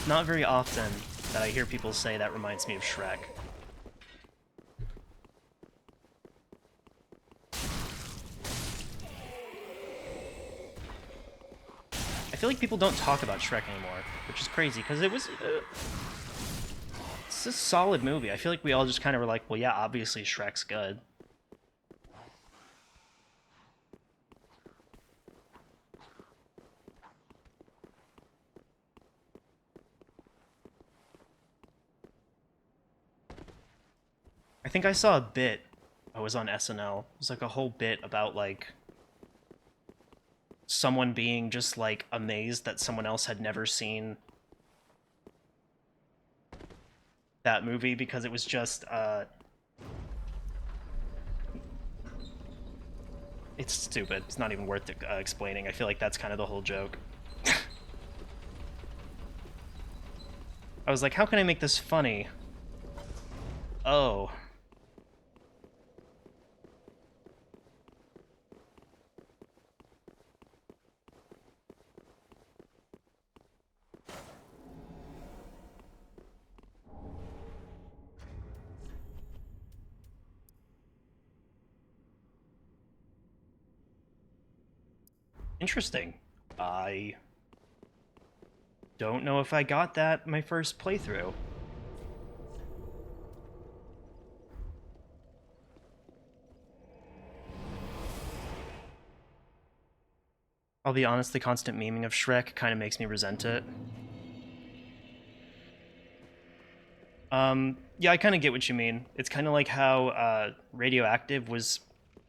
It's not very often that I hear people say that reminds me of Shrek. I feel like people don't talk about Shrek anymore, which is crazy, because it's a solid movie. I feel like we all just kind of were like, well, yeah, obviously Shrek's good. I think I saw a bit. I was on SNL. It was like a whole bit about like someone being just like amazed that someone else had never seen that movie because it was just it's stupid. It's not even worth explaining. I feel like that's kind of the whole joke. I was like, how can I make this funny? Oh. Interesting. I don't know if I got that my first playthrough. I'll be honest, the constant memeing of Shrek kind of makes me resent it. Yeah, I kind of get what you mean. It's kind of like how Radioactive was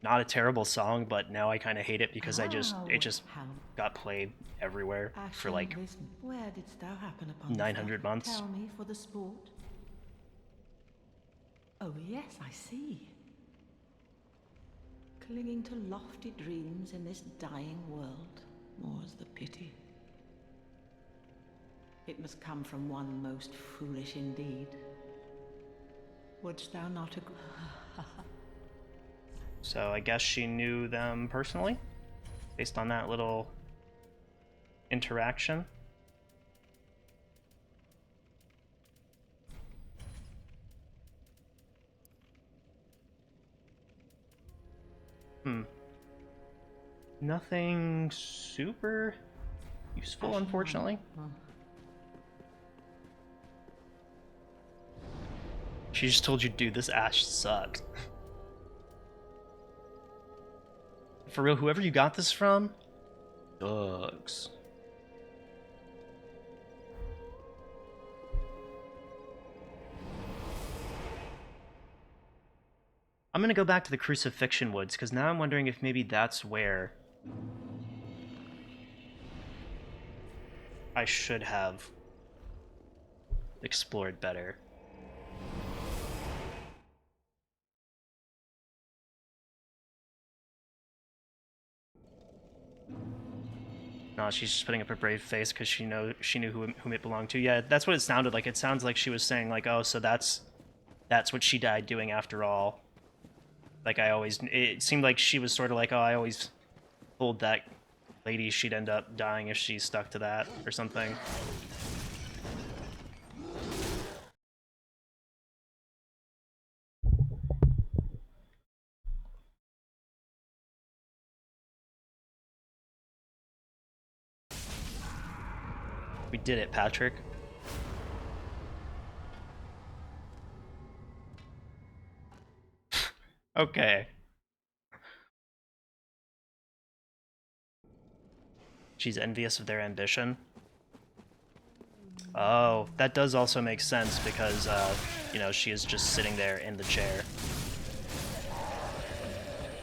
not a terrible song, but now I kind of hate it because it just got played everywhere for like Where didst thou happen upon 900 months. Tell me for the sport. Oh yes, I see. Clinging to lofty dreams in this dying world, more's the pity. It must come from one most foolish indeed. Wouldst thou not agree? So I guess she knew them personally, based on that little interaction. Nothing super useful, unfortunately. She just told you, dude, this ash sucks. For real, whoever you got this from, sucks. I'm gonna go back to the Crucifixion Woods, because now I'm wondering if maybe that's where I should have explored better. No, she's just putting up a brave face because she knew whom it belonged to. Yeah, that's what it sounded like. It sounds like she was saying like, oh, so that's what she died doing after all. Like it seemed like she was sort of like, oh, I always told that lady she'd end up dying if she stuck to that or something. We did it, Patrick. Okay. She's envious of their ambition. Oh, that does also make sense because, you know, she is just sitting there in the chair.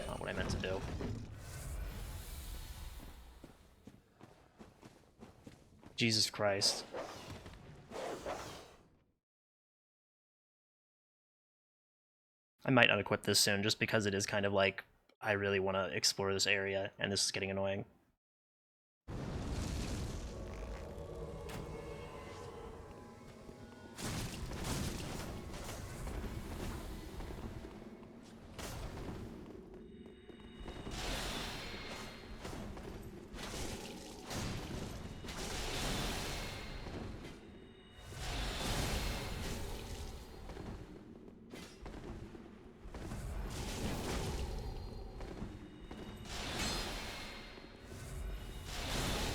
Not what I meant to do. Jesus Christ. I might unequip this soon just because it is kind of like, I really want to explore this area and this is getting annoying.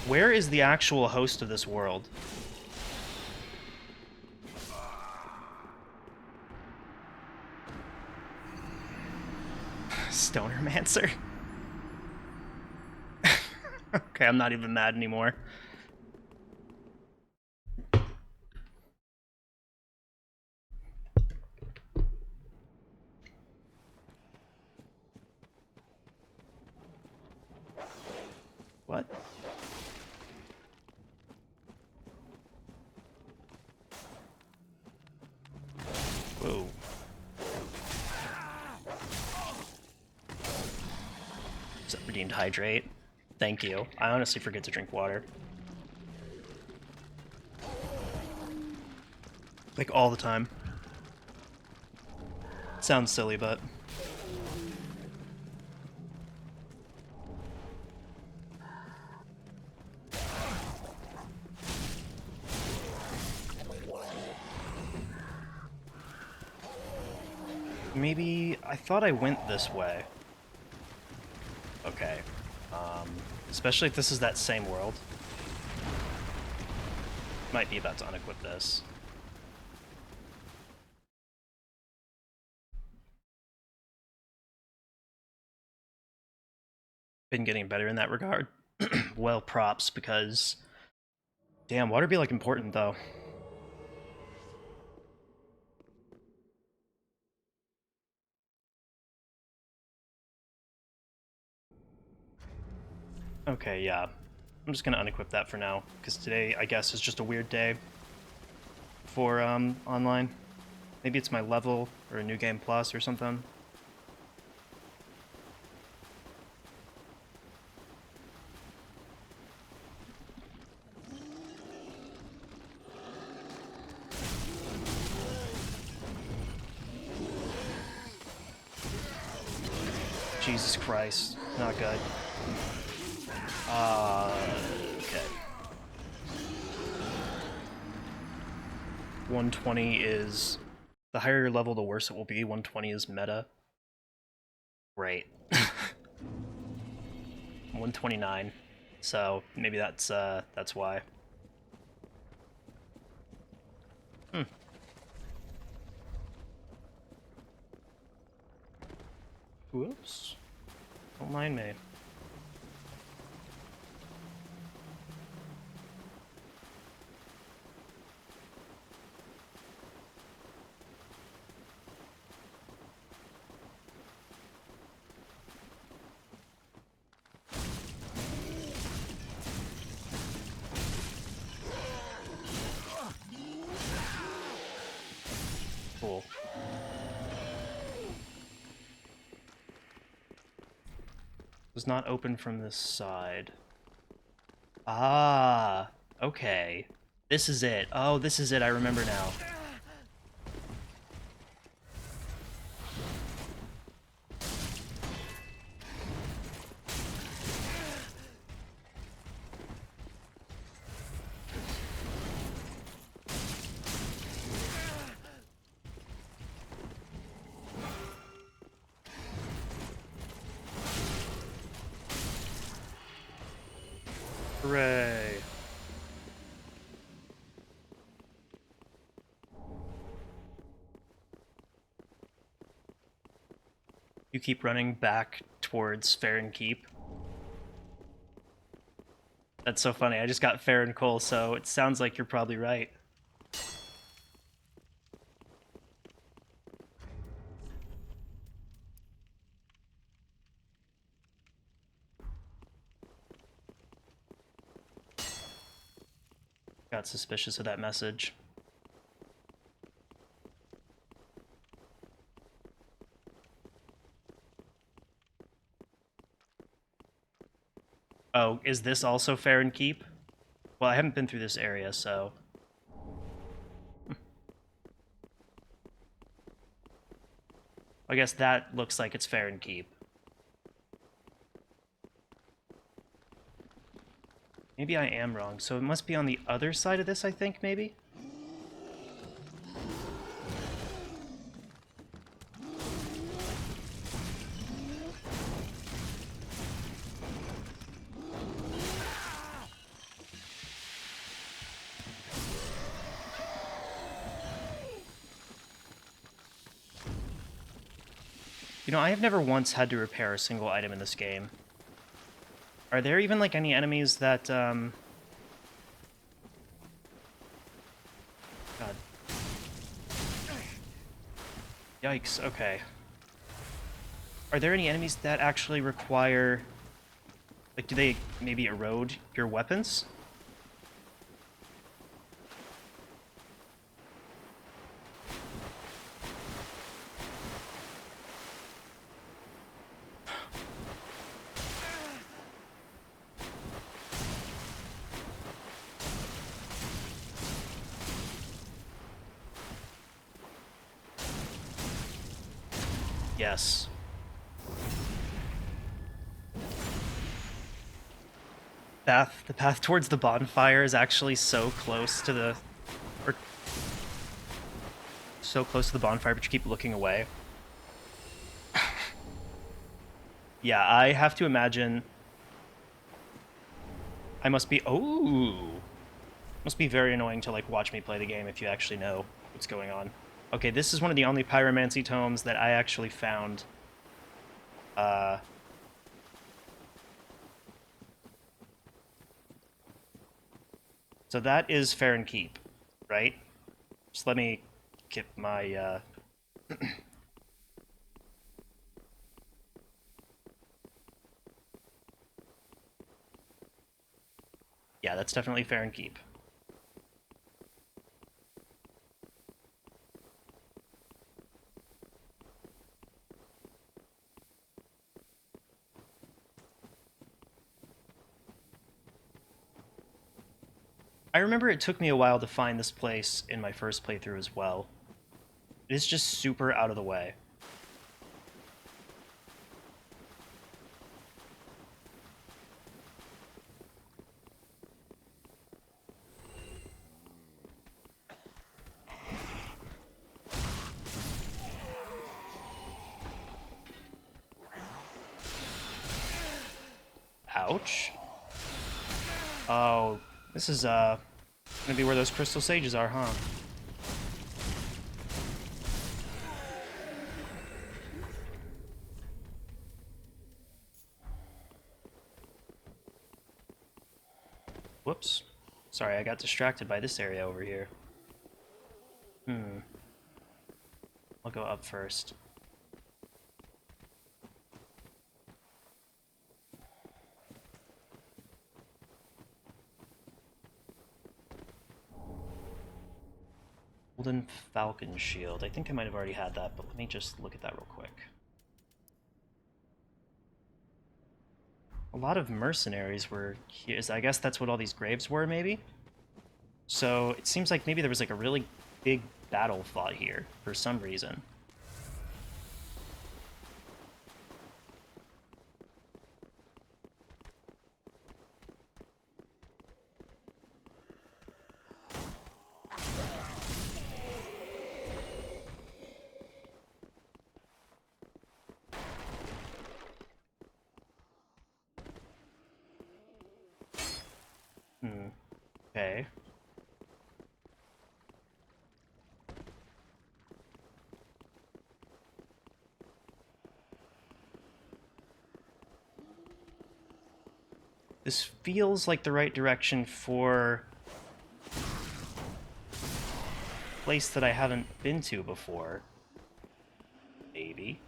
Where is the actual host of this world? Stonermancer? Okay, I'm not even mad anymore. What? Whoa. Redeemed hydrate. Thank you. I honestly forget to drink water. Like, all the time. Sounds silly, but... Maybe... I thought I went this way. Okay. Especially if this is that same world. Might be about to unequip this. Been getting better in that regard. Well, props, because... Damn, water be, like, important, though. Okay, yeah. I'm just gonna unequip that for now, because today, I guess, is just a weird day for, online. Maybe it's my level, or a new game plus, or something. Jesus Christ, not good. Okay. 120 is... The higher your level, the worse it will be. 120 is meta. Right. 129. So, maybe that's why. Whoops. Don't mind me. Cool. Does not open from this side. Ah, okay. This is it. Oh, this is it. I remember now. Hooray. You keep running back towards Farron Keep. That's so funny. I just got Farron Cole, so it sounds like you're probably right. Got suspicious of that message. Oh, is this also Farron Keep? Well, I haven't been through this area, so... I guess that looks like it's Farron Keep. Maybe I am wrong, so it must be on the other side of this, I think, maybe? You know, I have never once had to repair a single item in this game. Are there even, like, any enemies that, God. Yikes, okay. Are there any enemies that actually require... Like, do they maybe erode your weapons? Yes. The path towards the bonfire is actually so close to the... Or so close to the bonfire, but you keep looking away. Yeah, I have to imagine... I must be... Oh! Must be very annoying to, like, watch me play the game if you actually know what's going on. Okay, this is one of the only pyromancy tomes that I actually found. So that is fair and keep, right? Just let me get my, Yeah, that's definitely fair and keep. I remember it took me a while to find this place in my first playthrough as well. It is just super out of the way. Ouch. Oh, this is, gonna be where those crystal sages are, huh? Whoops. Sorry, I got distracted by this area over here. I'll go up first. Golden Falcon Shield. I think I might have already had that, but let me just look at that real quick. A lot of mercenaries were here. I guess that's what all these graves were, maybe? So it seems like maybe there was like a really big battle fought here for some reason. Okay. This feels like the right direction for a place that I haven't been to before. Maybe.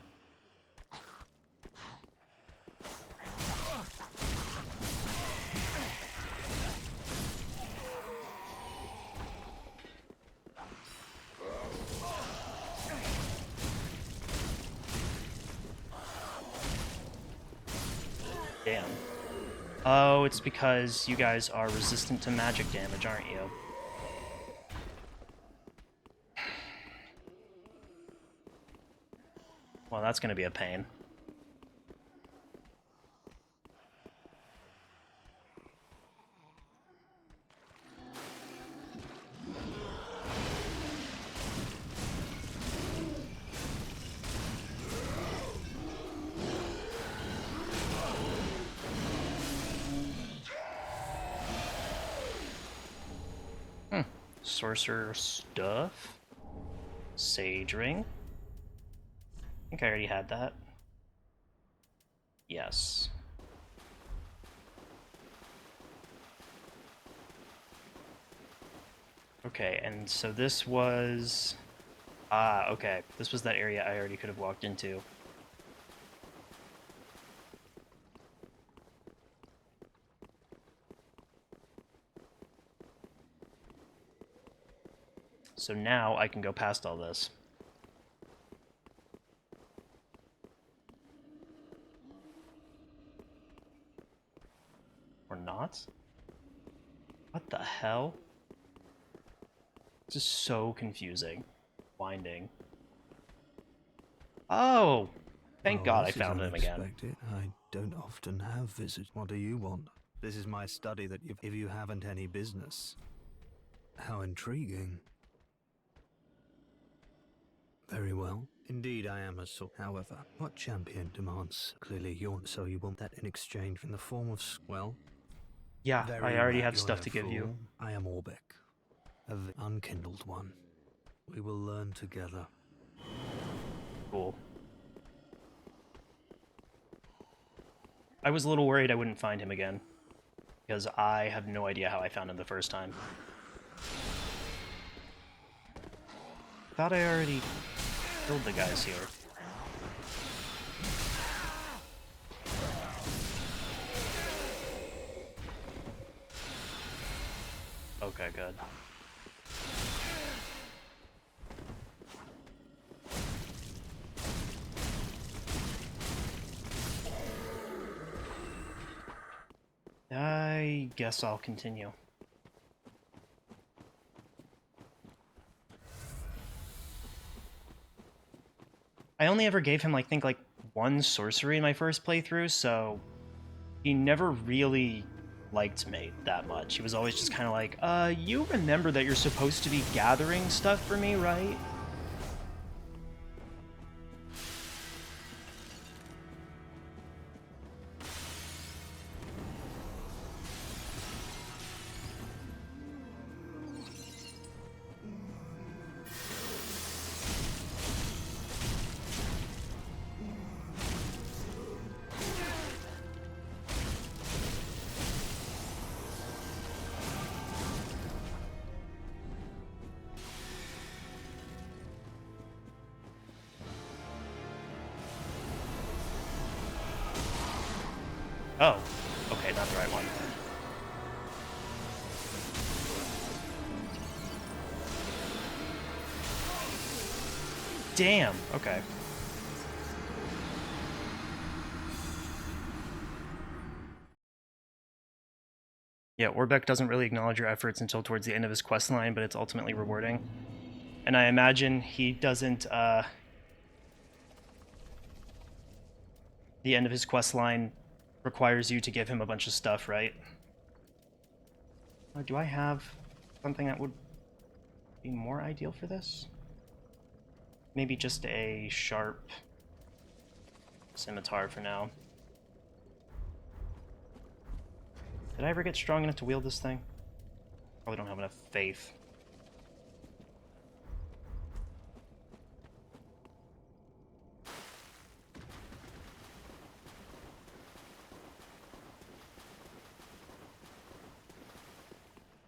Damn. Oh, it's because you guys are resistant to magic damage, aren't you? Well, that's gonna be a pain. Sorcerer stuff. Sage ring. I think I already had that. Yes. Okay, and so this was... Ah, okay. This was that area I already could have walked into. So now I can go past all this. Or not? What the hell? This is so confusing. Winding. Oh! Thank God I This is found him again. unexpected. I don't often have visits. What do you want? This is my study that if you haven't any business. How intriguing. Very well. Indeed, I am a sort. However, what champion demands? Clearly, so you want that in exchange in the form of well. Yeah, I Very already well. have You're stuff no to give you. fool. I am Orbeck, unkindled one. We will learn together. Cool. I was a little worried I wouldn't find him again, because I have no idea how I found him the first time. Thought I already killed the guys here. Okay, good. I guess I'll continue. I only ever gave him, I think, like, one sorcery in my first playthrough, so he never really liked me that much. He was always just kind of like, you remember that you're supposed to be gathering stuff for me, right? Oh, okay, not the right one. Damn, okay. Yeah, Orbeck doesn't really acknowledge your efforts until towards the end of his quest line, but it's ultimately rewarding. And I imagine he doesn't, the end of his quest line requires you to give him a bunch of stuff, right? Do I have something that would be more ideal for this? Maybe just a sharp scimitar for now. Did I ever get strong enough to wield this thing? Probably don't have enough faith.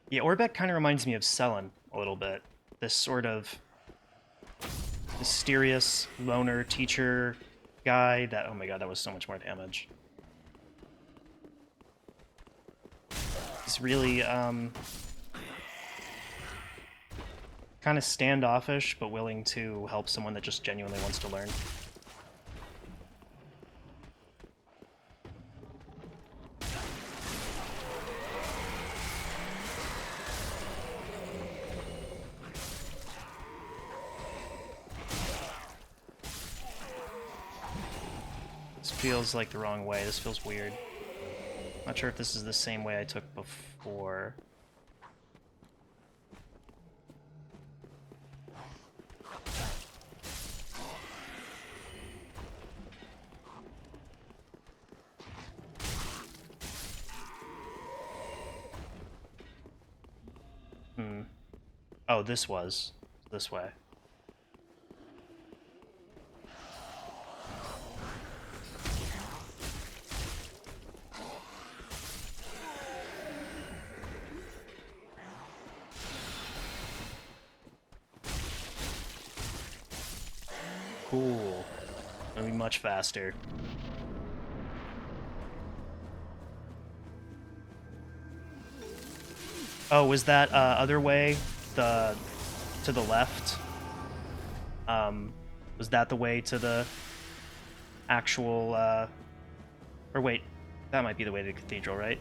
Yeah, Orbeck kind of reminds me of Selen a little bit. This sort of mysterious loner teacher guy that, oh my god, that was so much more damage. He's really, kind of standoffish, but willing to help someone that just genuinely wants to learn. This feels like the wrong way. This feels weird. Not sure if this is the same way I took before. Oh, this was this way. Cool. Gonna be much faster. Oh, was that other way, the to the left? Was that the way to the actual? Or wait, that might be the way to the cathedral, right?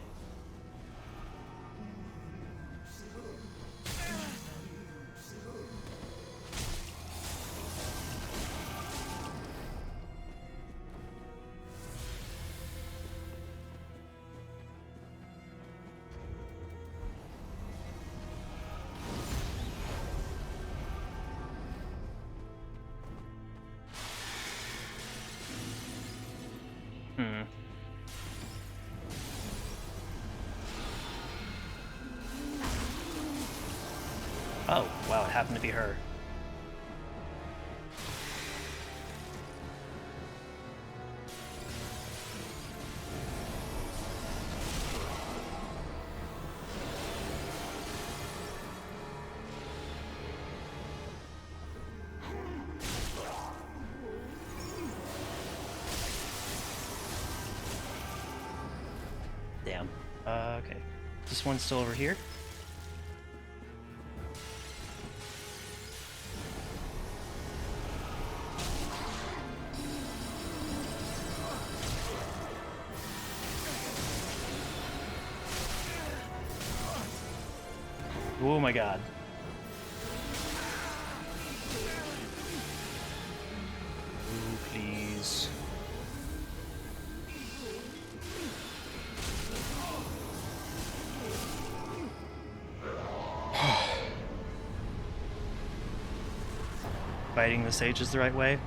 Hmm. Oh, wow, it happened to be her. Damn. Okay. This one's still over here? Oh my god. Ooh, please. Fighting the sages the right way?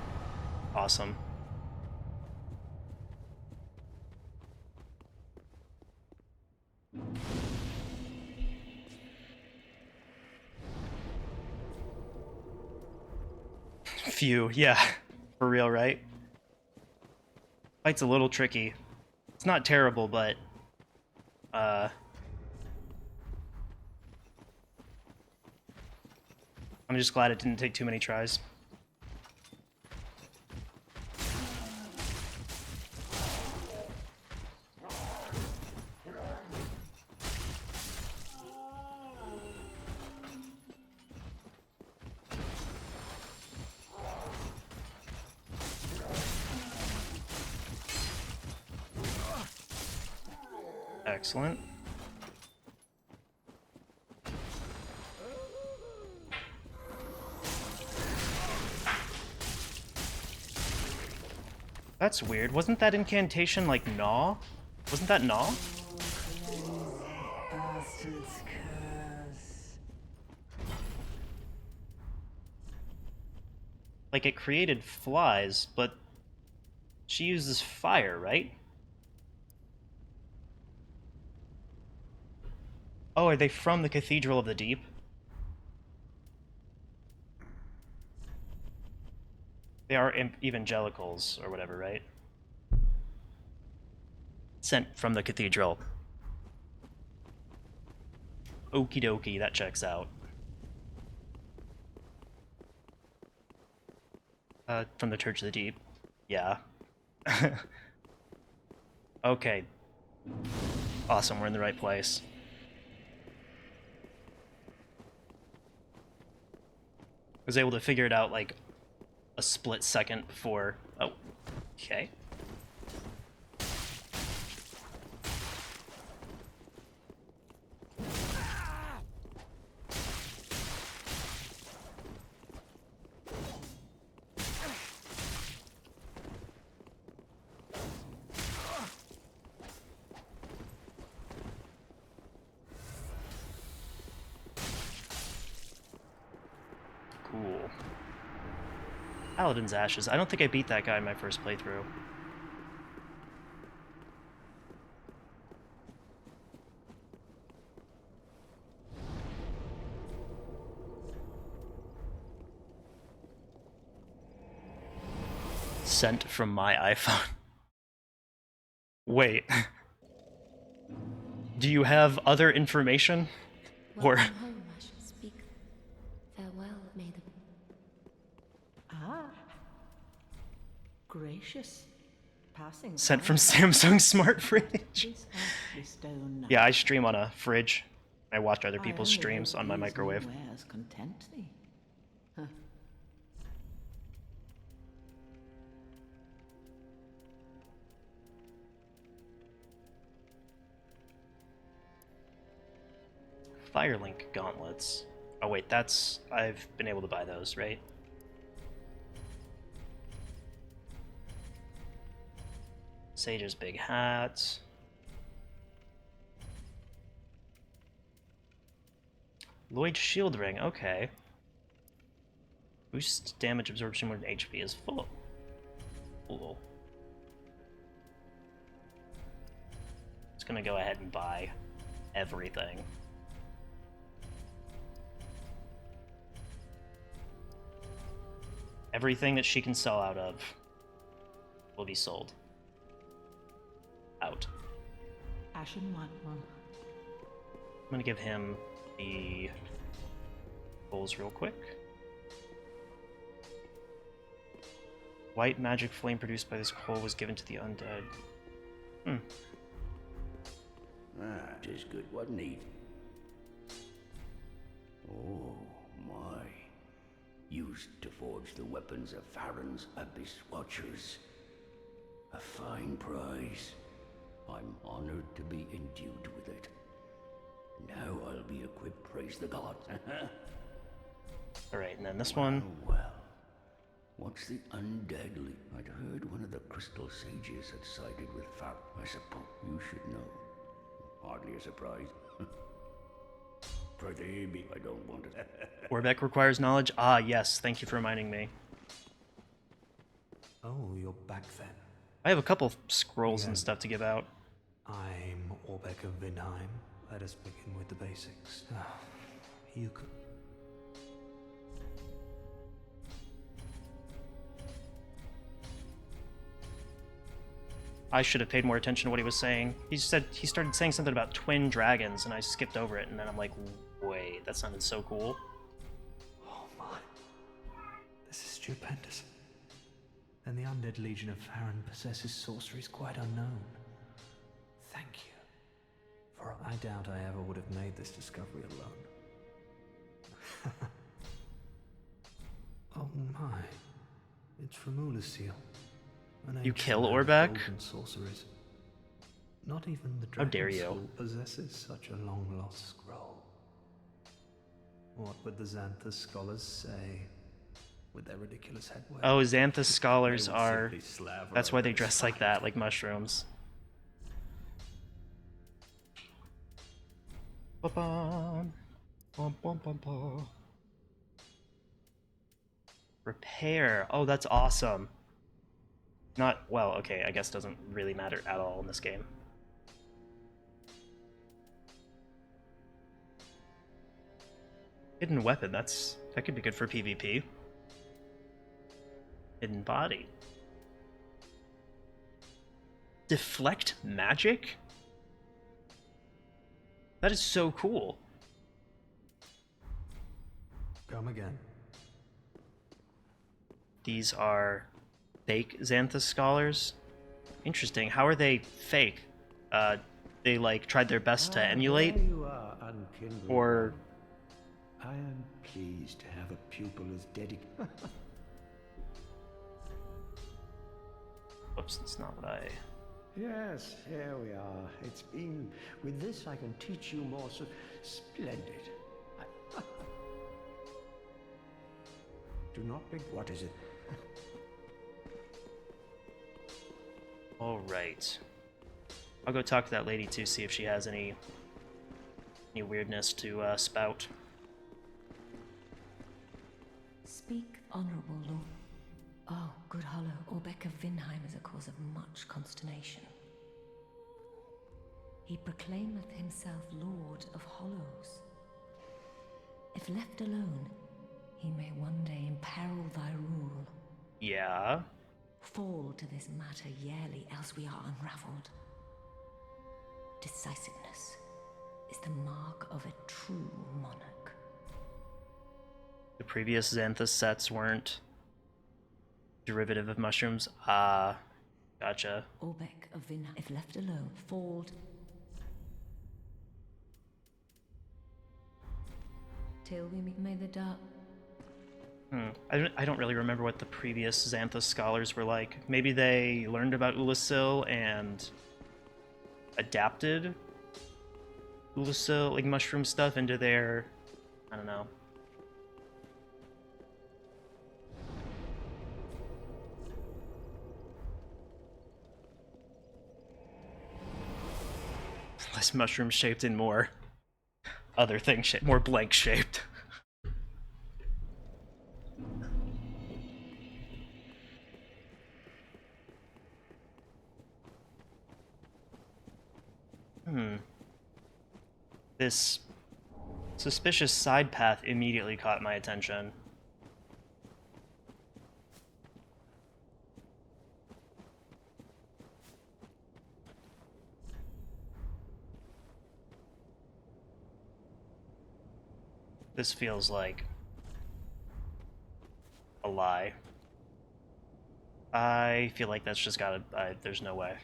Awesome. Phew, yeah. For real, right? Fight's a little tricky. It's not terrible, but... I'm just glad it didn't take too many tries. Excellent. That's weird. Wasn't that incantation like Gnaw? Wasn't that Gnaw? Bastard's curse. Like it created flies, but she uses fire, right? Oh, are they from the Cathedral of the Deep? They are evangelicals, or whatever, right? Sent from the Cathedral. Okie dokie, that checks out. From the Church of the Deep. Yeah. Okay. Awesome, we're in the right place. I was able to figure it out, like, a split second before... Oh, okay. Cool. Paladin's Ashes. I don't think I beat that guy in my first playthrough. Sent from my iPhone. Wait. Do you have other information? Or... Welcome home, I shall speak. Farewell, may the... Ah, Gracious. Passing Sent by. from Samsung Smart Fridge. This earthly stone. Yeah, I stream on a fridge. I watch other I people's only streams hope on my these new microwave. wares content thee. Huh. Firelink gauntlets. Oh wait, that's... I've been able to buy those, right? Sage's big hat. Lloyd's shield ring, okay. Boost damage absorption when HP is full. Cool. Just gonna go ahead and buy everything. Everything that she can sell out of will be sold. Out. Ashen White One. I'm gonna give him the goals real quick. White magic flame produced by this coal was given to the undead. Ah, tis good, wasn't he? Oh, my. Used to forge the weapons of Farron's Abyss Watchers. A fine prize. I'm honored to be endued with it. Now I'll be equipped, praise the gods. Alright, and then this one. Oh, well. What's the undeadly? I'd heard one of the crystal sages had sided with Farron. I suppose you should know. Hardly a surprise. Forgive me, I don't want it. Orbeck requires knowledge? Ah, yes, thank you for reminding me. Oh, you're back then. I have a couple scrolls and stuff to give out. I'm Orbeck of Vinheim. Let us begin with the basics. You could... I should have paid more attention to what he was saying. He started saying something about twin dragons, and I skipped over it, and then I'm like, wait, that sounded so cool. Oh my. This is stupendous. Then the undead legion of Farron possesses sorceries quite unknown. Thank you. For I doubt I ever would have made this discovery alone. Oh my. It's from Ulasil. You kill Orbeck? Sorceries. Not even the How dare dragon you. soul possesses such a long-lost scroll. What would the Xanthus scholars say with their ridiculous headwear? Oh, Xanthus scholars They would are... simply slaver That's why over they its dress like side. that, like mushrooms. Ba-bum. Bum, bum, bum, bum. Repair. Oh, that's awesome. Not, well, okay, I guess doesn't really matter at all in this game. Hidden weapon, that could be good for PvP. Hidden body. Deflect magic? That is so cool. Come again. These are fake Xanthus scholars. Interesting. How are they fake? They like tried their best to emulate, There you are, unkindled or one. I am pleased to have a pupil as dedicated. whoops, that's not what I... Yes, here we are. It's been... With this, I can teach you more so... Splendid. Do not be... What is it? All right. I'll go talk to that lady too, see if she has any weirdness to spout. Speak, honorable lord. Oh, good hollow, Orbeck of Vinheim is a cause of much consternation. He proclaimeth himself Lord of Hollows. If left alone, he may one day imperil thy rule. Yeah. Fall to this matter yearly, else we are unraveled. Decisiveness is the mark of a true monarch. The previous Xanthus sets weren't Derivative of mushrooms. Ah, gotcha. Orbeck of Vin, if left alone, fold. Till we meet, may the dark. I don't really remember what the previous Xanthos scholars were like. Maybe they learned about Ulasil and adapted Ulasil, like mushroom stuff, into their... I don't know. Less mushroom shaped and more other thing shaped, more blank shaped. This suspicious side path immediately caught my attention. This feels like a lie. I feel like that's just gotta... there's no way.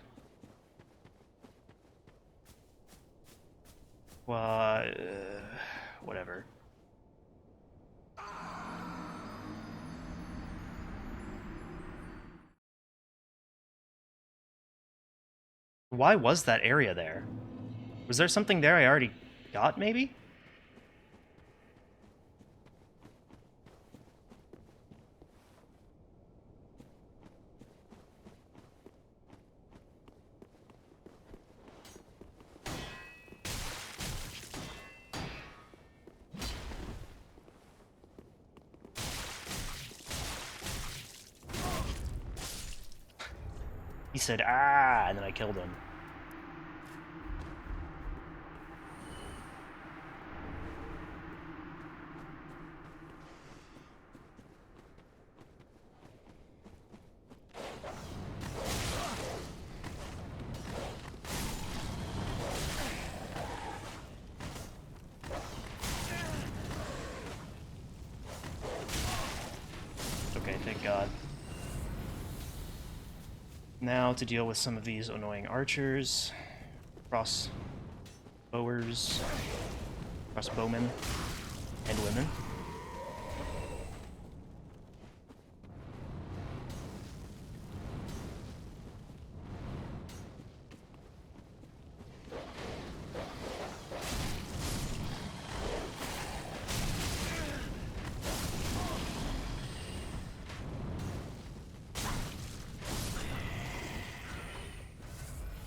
Well, whatever. Why was that area there? Was there something there I already got, maybe? He said, ah, and then I killed him. Okay, thank God. Now to deal with some of these annoying archers, crossbowers, crossbowmen, and women.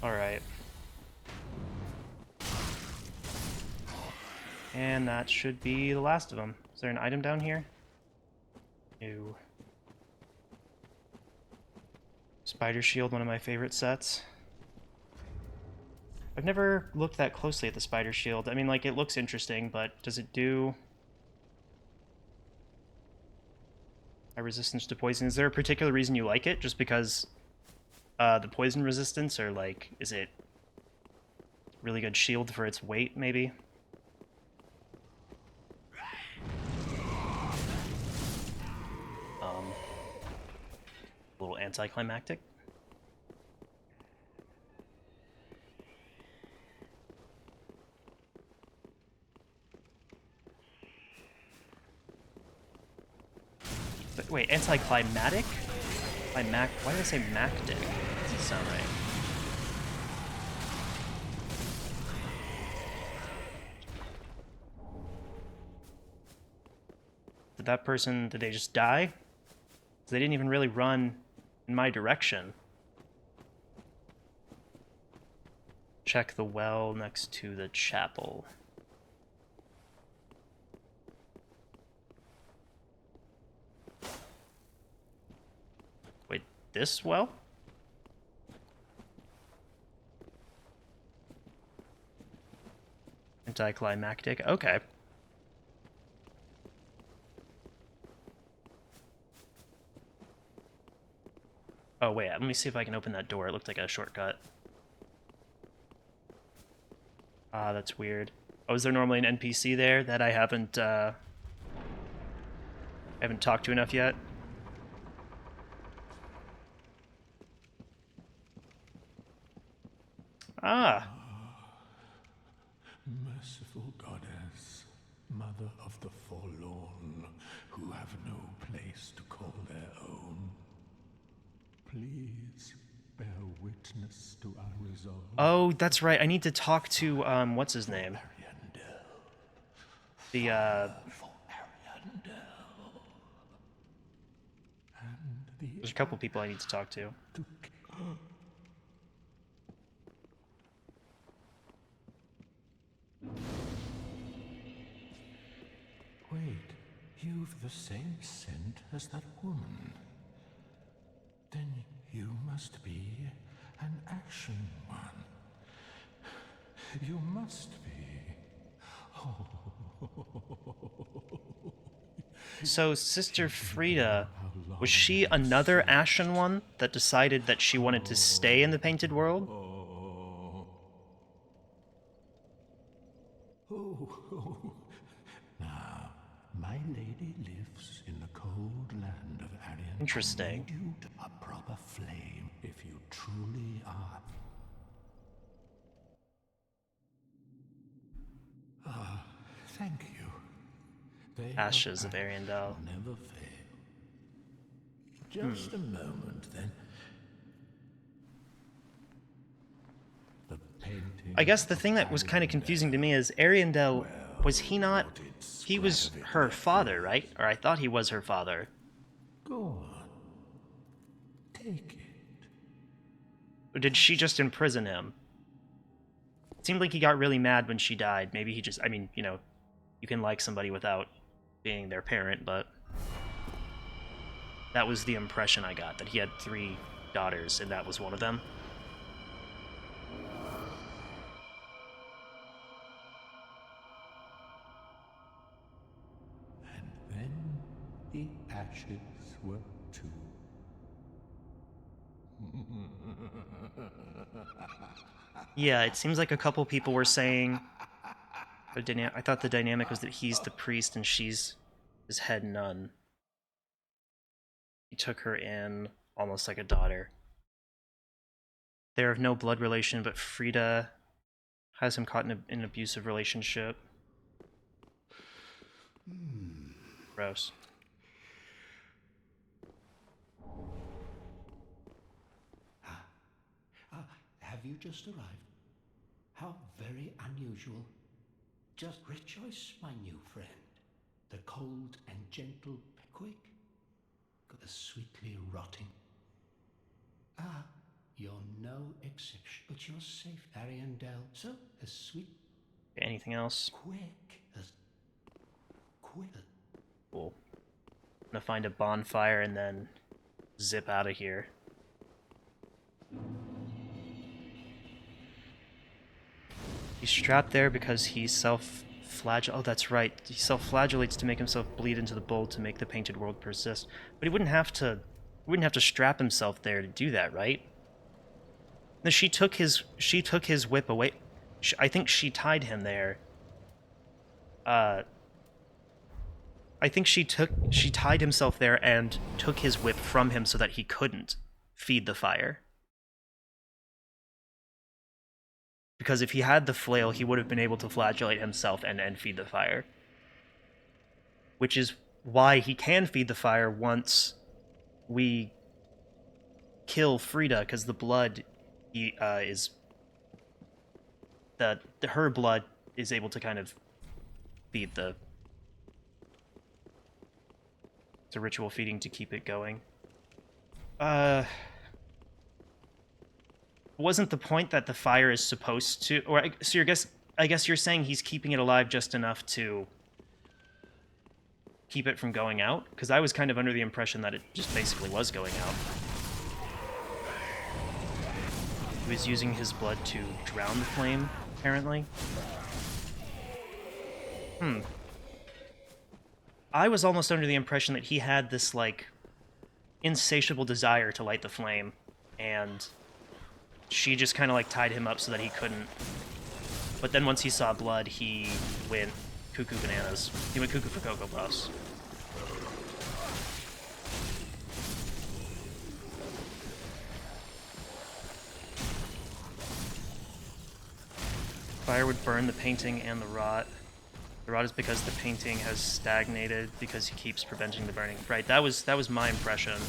Alright. And that should be the last of them. Is there an item down here? No. Spider shield, one of my favorite sets. I've never looked that closely at the spider shield. I mean, like, it looks interesting, but does it do... a resistance to poison? Is there a particular reason you like it? Just because the poison resistance, or like, is it really good shield for its weight, maybe? A little anticlimactic. But wait, anticlimactic? Why did I say mactic? Doesn't sound right. Did they just die? 'Cause they didn't even really run in my direction. Check the well next to the chapel. Wait, this well? Anticlimactic, okay. Oh wait, let me see if I can open that door. It looked like a shortcut. Ah, that's weird. Oh, is there normally an NPC there that I haven't talked to enough yet? Ah, Merciful goddess, mother of the forlorn, who have no place to call their own, please bear witness to our resolve. oh, that's right. I need to talk to what's his name? The For Ariandel. And the there's a couple people I need to talk to. Wait, you've the same scent as that woman. Then you must be an Ashen One. You must be. So, Sister Frida, was she another Ashen one that decided that she wanted to stay in the Painted World? Now, my lady lives in the cold land of Arian. Interesting. I need you to a proper flame if you truly are. Thank you. They Ashes of Ariandel. never fail. Just a moment, then. The painting. I guess the thing that was kind of confusing to me is Ariandel, was he not... He was her father, right? Or I thought he was her father. Go on. Take it. Or did she just imprison him? It seemed like he got really mad when she died. Maybe he just... I mean, you know, you can like somebody without being their parent, but... That was the impression I got, that he had 3 daughters, and that was one of them. And then the ashes were too. Yeah, it seems like a couple people were saying... I thought the dynamic was that he's the priest and she's his head nun. He took her in almost like a daughter. They're of no blood relation, but Frida has him caught in an abusive relationship. Gross. Have you just arrived? How very unusual. Just rejoice, my new friend. The cold and gentle Pickwick. The sweetly rotting. You're no exception, but you're safe, Ariandel. So, as sweet... Anything else? Quick as... Cool. I'm gonna find a bonfire and then zip out of here. He's strapped there because he oh, that's right. He self-flagellates to make himself bleed into the bowl to make the painted world persist. But he wouldn't have to strap himself there to do that, right? No, she took his whip away. I think she tied him there. I think she tied himself there and took his whip from him so that he couldn't feed the fire. Because if he had the flail, he would have been able to flagellate himself and feed the fire. Which is why he can feed the fire once we kill Frida, because the blood is... her blood is able to kind of feed the... It's a ritual feeding to keep it going. Wasn't the point that the fire is supposed to... So I guess you're saying he's keeping it alive just enough to keep it from going out? Because I was kind of under the impression that it just basically was going out. He was using his blood to drown the flame, apparently. I was almost under the impression that he had this, like, insatiable desire to light the flame, and she just kind of, like, tied him up so that he couldn't. But then once he saw blood, he went cuckoo bananas. He went cuckoo for Cocoa Puffs. Fire would burn the painting and the rot. The rot is because the painting has stagnated because he keeps preventing the burning. Right, that was my impression.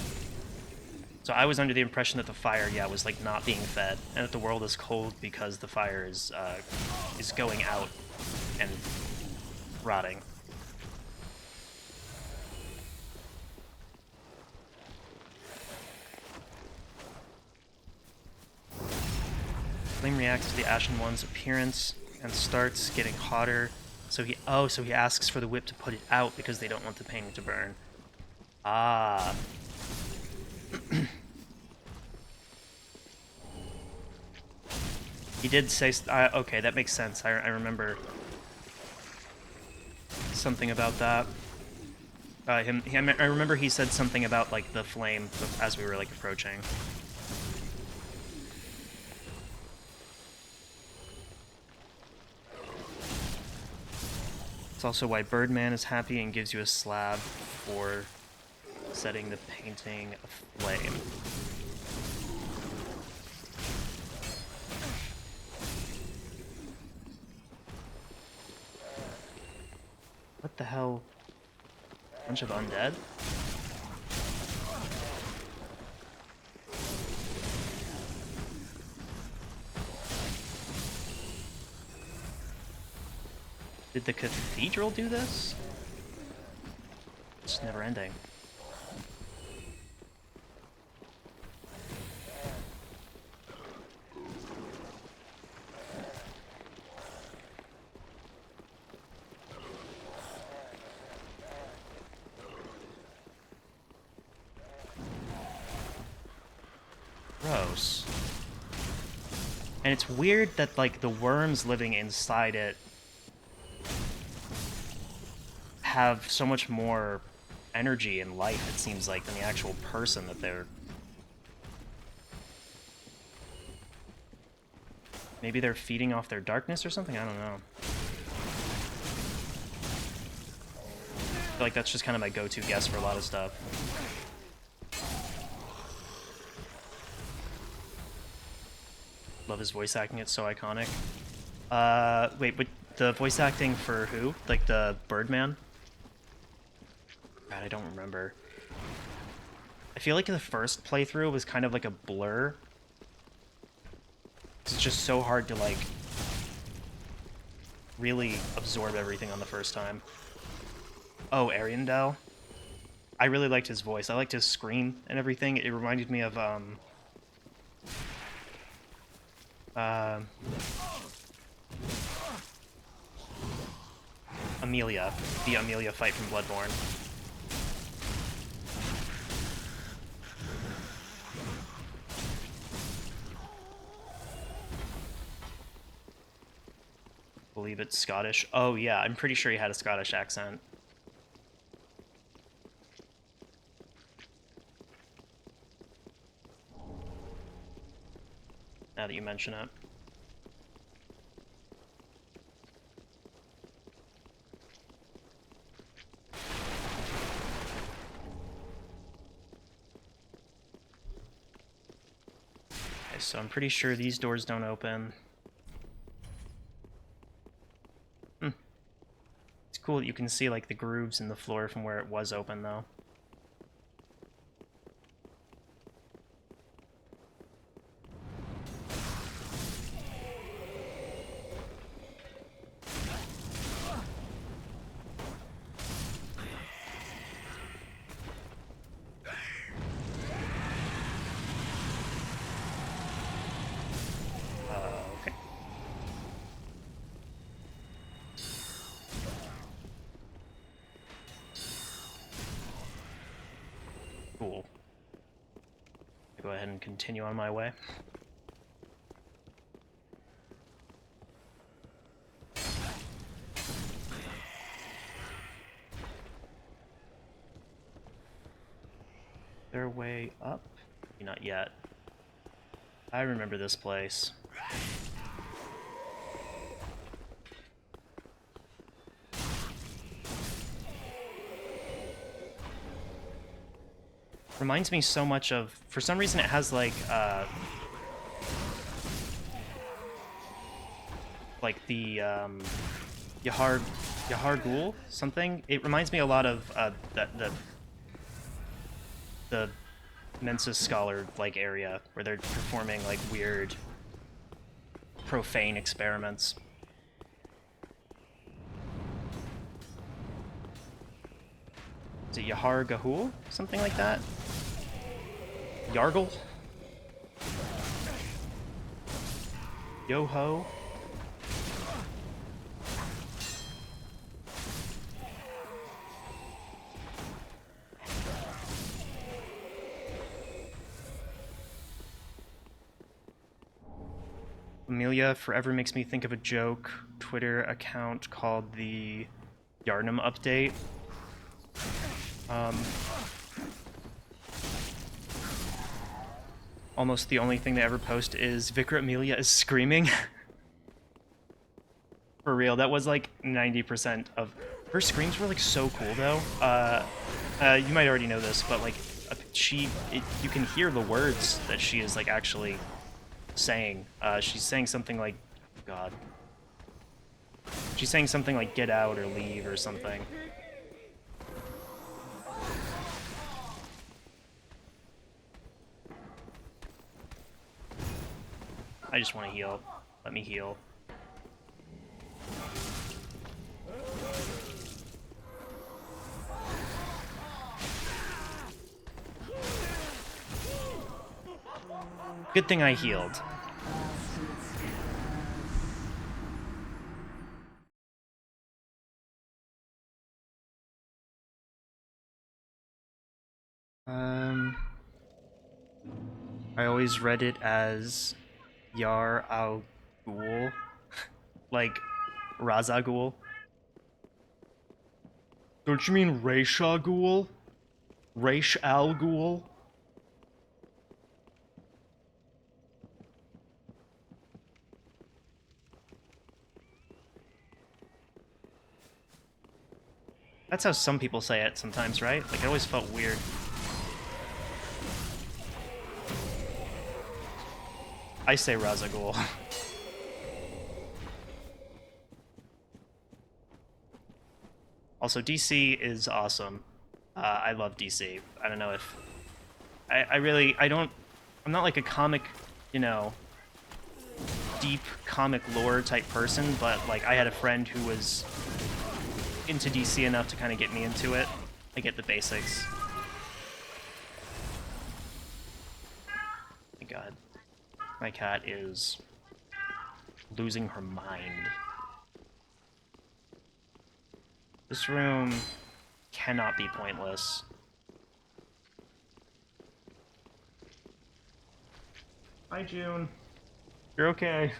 So I was under the impression that the fire, yeah, was like not being fed, and that the world is cold because the fire is going out and rotting. Flame reacts to the Ashen One's appearance and starts getting hotter. So he asks for the whip to put it out because they don't want the painting to burn. Ah. He did say... okay, that makes sense. I remember something about that. I remember he said something about, like, the flame as we were, like, approaching. It's also why Birdman is happy and gives you a slab for setting the painting aflame. What the hell? Bunch of undead? Did the cathedral do this? It's never ending. Gross. And it's weird that, like, the worms living inside it have so much more energy and life, it seems like, than the actual person that they're... Maybe they're feeding off their darkness or something? I don't know. I feel like that's just kind of my go-to guess for a lot of stuff. Love his voice acting, it's so iconic. Wait, but the voice acting for who? Like the Birdman? God, I don't remember. I feel like the first playthrough was kind of like a blur. It's just so hard to, like, really absorb everything on the first time. Oh, Ariandel? I really liked his voice. I liked his scream and everything. It reminded me of, Amelia. The Amelia fight from Bloodborne. I believe it's Scottish. Oh yeah, I'm pretty sure he had a Scottish accent. Now that you mention it. Okay, so I'm pretty sure these doors don't open. It's cool that you can see, like, the grooves in the floor from where it was open, though. Okay. Cool. I'll go ahead and continue on my way. Their way up? Not yet. I remember this place. Reminds me so much of... For some reason it has, like, like the Yahar Ghul something. It reminds me a lot of the Mensa Scholar like area where they're performing like weird profane experiments. Is it Yahar Gahul? Something like that? Yargle? Yo-ho? Amelia forever makes me think of a joke Twitter account called the Yarnum Update. Almost the only thing they ever post is Vikra Amelia is screaming. For real, that was like 90% of her screams were like so cool though. You might already know this, but like you can hear the words that she is like actually saying. She's saying something like, oh God. She's saying something like "get out" or "leave" or something. I just want to heal. Let me heal. Good thing I healed. I always read it as Yar al Ghul, like Raza Ghul. Don't you mean Raisha Ghul? Raish al Ghul? That's how some people say it sometimes, right? Like, it always felt weird. I say Raza Ghul. Also, DC is awesome. I love DC. I don't know if... I'm not like a comic, you know, deep comic lore type person, but like I had a friend who was into DC enough to kind of get me into it. I get the basics. My God. My cat is losing her mind. This room cannot be pointless. Hi, June. You're okay.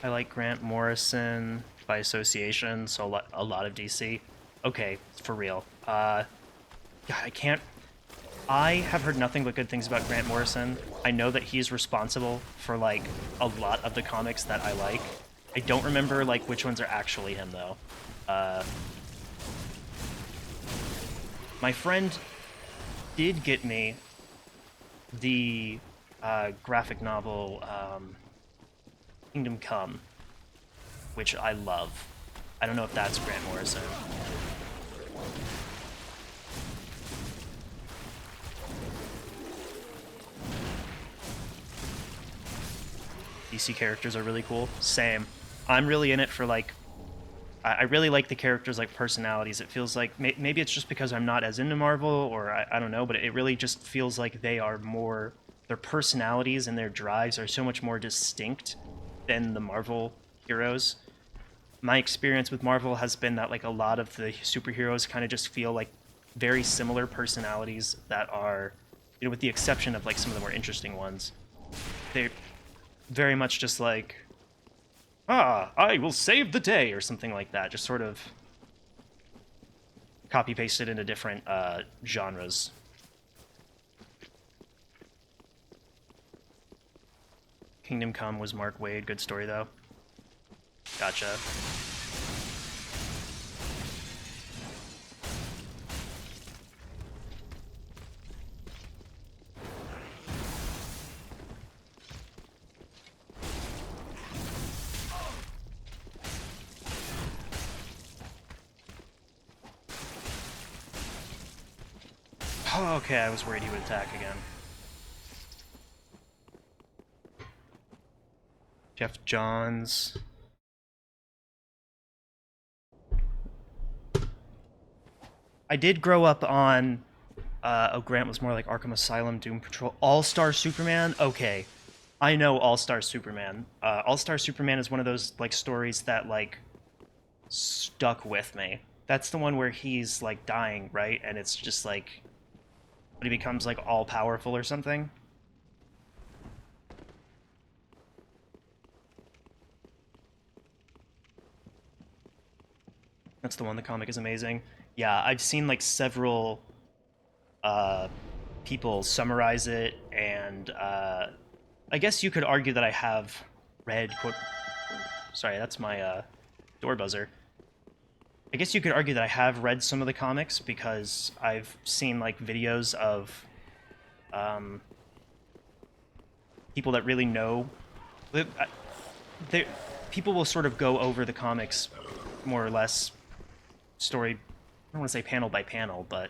I like Grant Morrison by association, so a lot of DC. Okay, for real. God, I have heard nothing but good things about Grant Morrison. I know that he's responsible for, like, a lot of the comics that I like. I don't remember, like, which ones are actually him, though. My friend did get me the graphic novel Kingdom Come, which I love. I don't know if that's Grant Morrison. DC characters are really cool. Same. I'm really in it for, like, I really like the characters' like personalities. It feels like maybe it's just because I'm not as into Marvel, or I don't know, but it really just feels like they are more, their personalities and their drives are so much more distinct than the Marvel heroes. My experience with Marvel has been that like a lot of the superheroes kind of just feel like very similar personalities that are, you know, with the exception of like some of the more interesting ones. They're very much just like, I will save the day, or something like that. Just sort of copy-pasted into different genres. Kingdom Come was Mark Waid. Good story, though. Gotcha. Oh, okay, I was worried he would attack again. Jeff Johns. I did grow up on... oh, Grant was more like Arkham Asylum, Doom Patrol. All-Star Superman? Okay. I know All-Star Superman. All-Star Superman is one of those, like, stories that, like, stuck with me. That's the one where he's, like, dying, right? And it's just, like... when he becomes, like, all-powerful or something. That's the one. The comic is amazing. Yeah, I've seen, like, several people summarize it, and I guess you could argue that I have read... Sorry, that's my door buzzer. I guess you could argue that I have read some of the comics, because I've seen, like, videos of people that really know... people will sort of go over the comics more or less story... I don't want to say panel by panel, but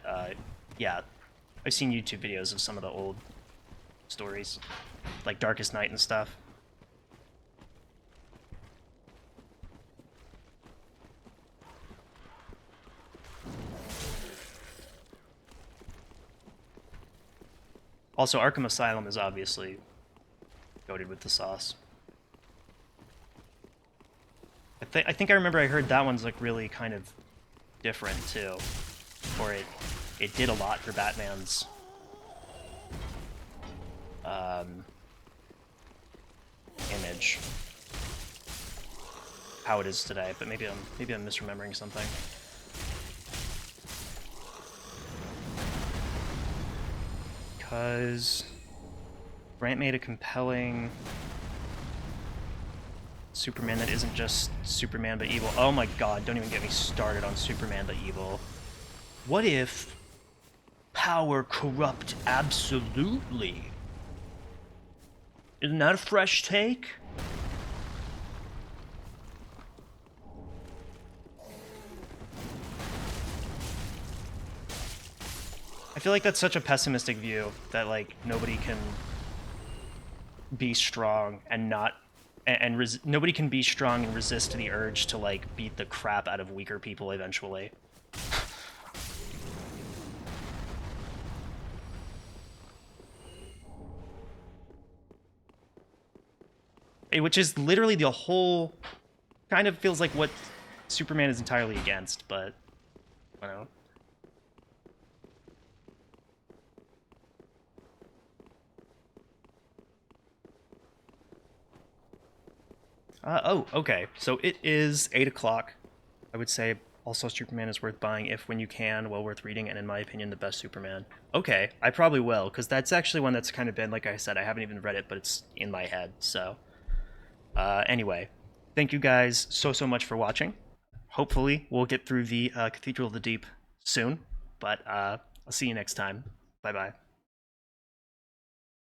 yeah. I've seen YouTube videos of some of the old stories, like Darkest Night and stuff. Also, Arkham Asylum is obviously goated with the sauce. I think I remember I heard that one's like really kind of different too, or it did a lot for Batman's image, how it is today. But maybe I'm misremembering something. Because Grant made a compelling Superman that isn't just Superman but evil. Oh my god, don't even get me started on Superman but evil. What if power corrupt absolutely? Isn't that a fresh take? I feel like that's such a pessimistic view, that like nobody can be strong and not nobody can be strong and resist the urge to like beat the crap out of weaker people eventually. Which is literally the whole... kind of feels like what Superman is entirely against, but... I don't know. Oh, okay. So it is 8 o'clock. I would say also Superman is worth buying if, when you can, well worth reading, and in my opinion, the best Superman. Okay, I probably will, because that's actually one that's kind of been, like I said, I haven't even read it, but it's in my head, so... anyway, thank you guys so much for watching. Hopefully, we'll get through the Cathedral of the Deep soon, but I'll see you next time. Bye-bye.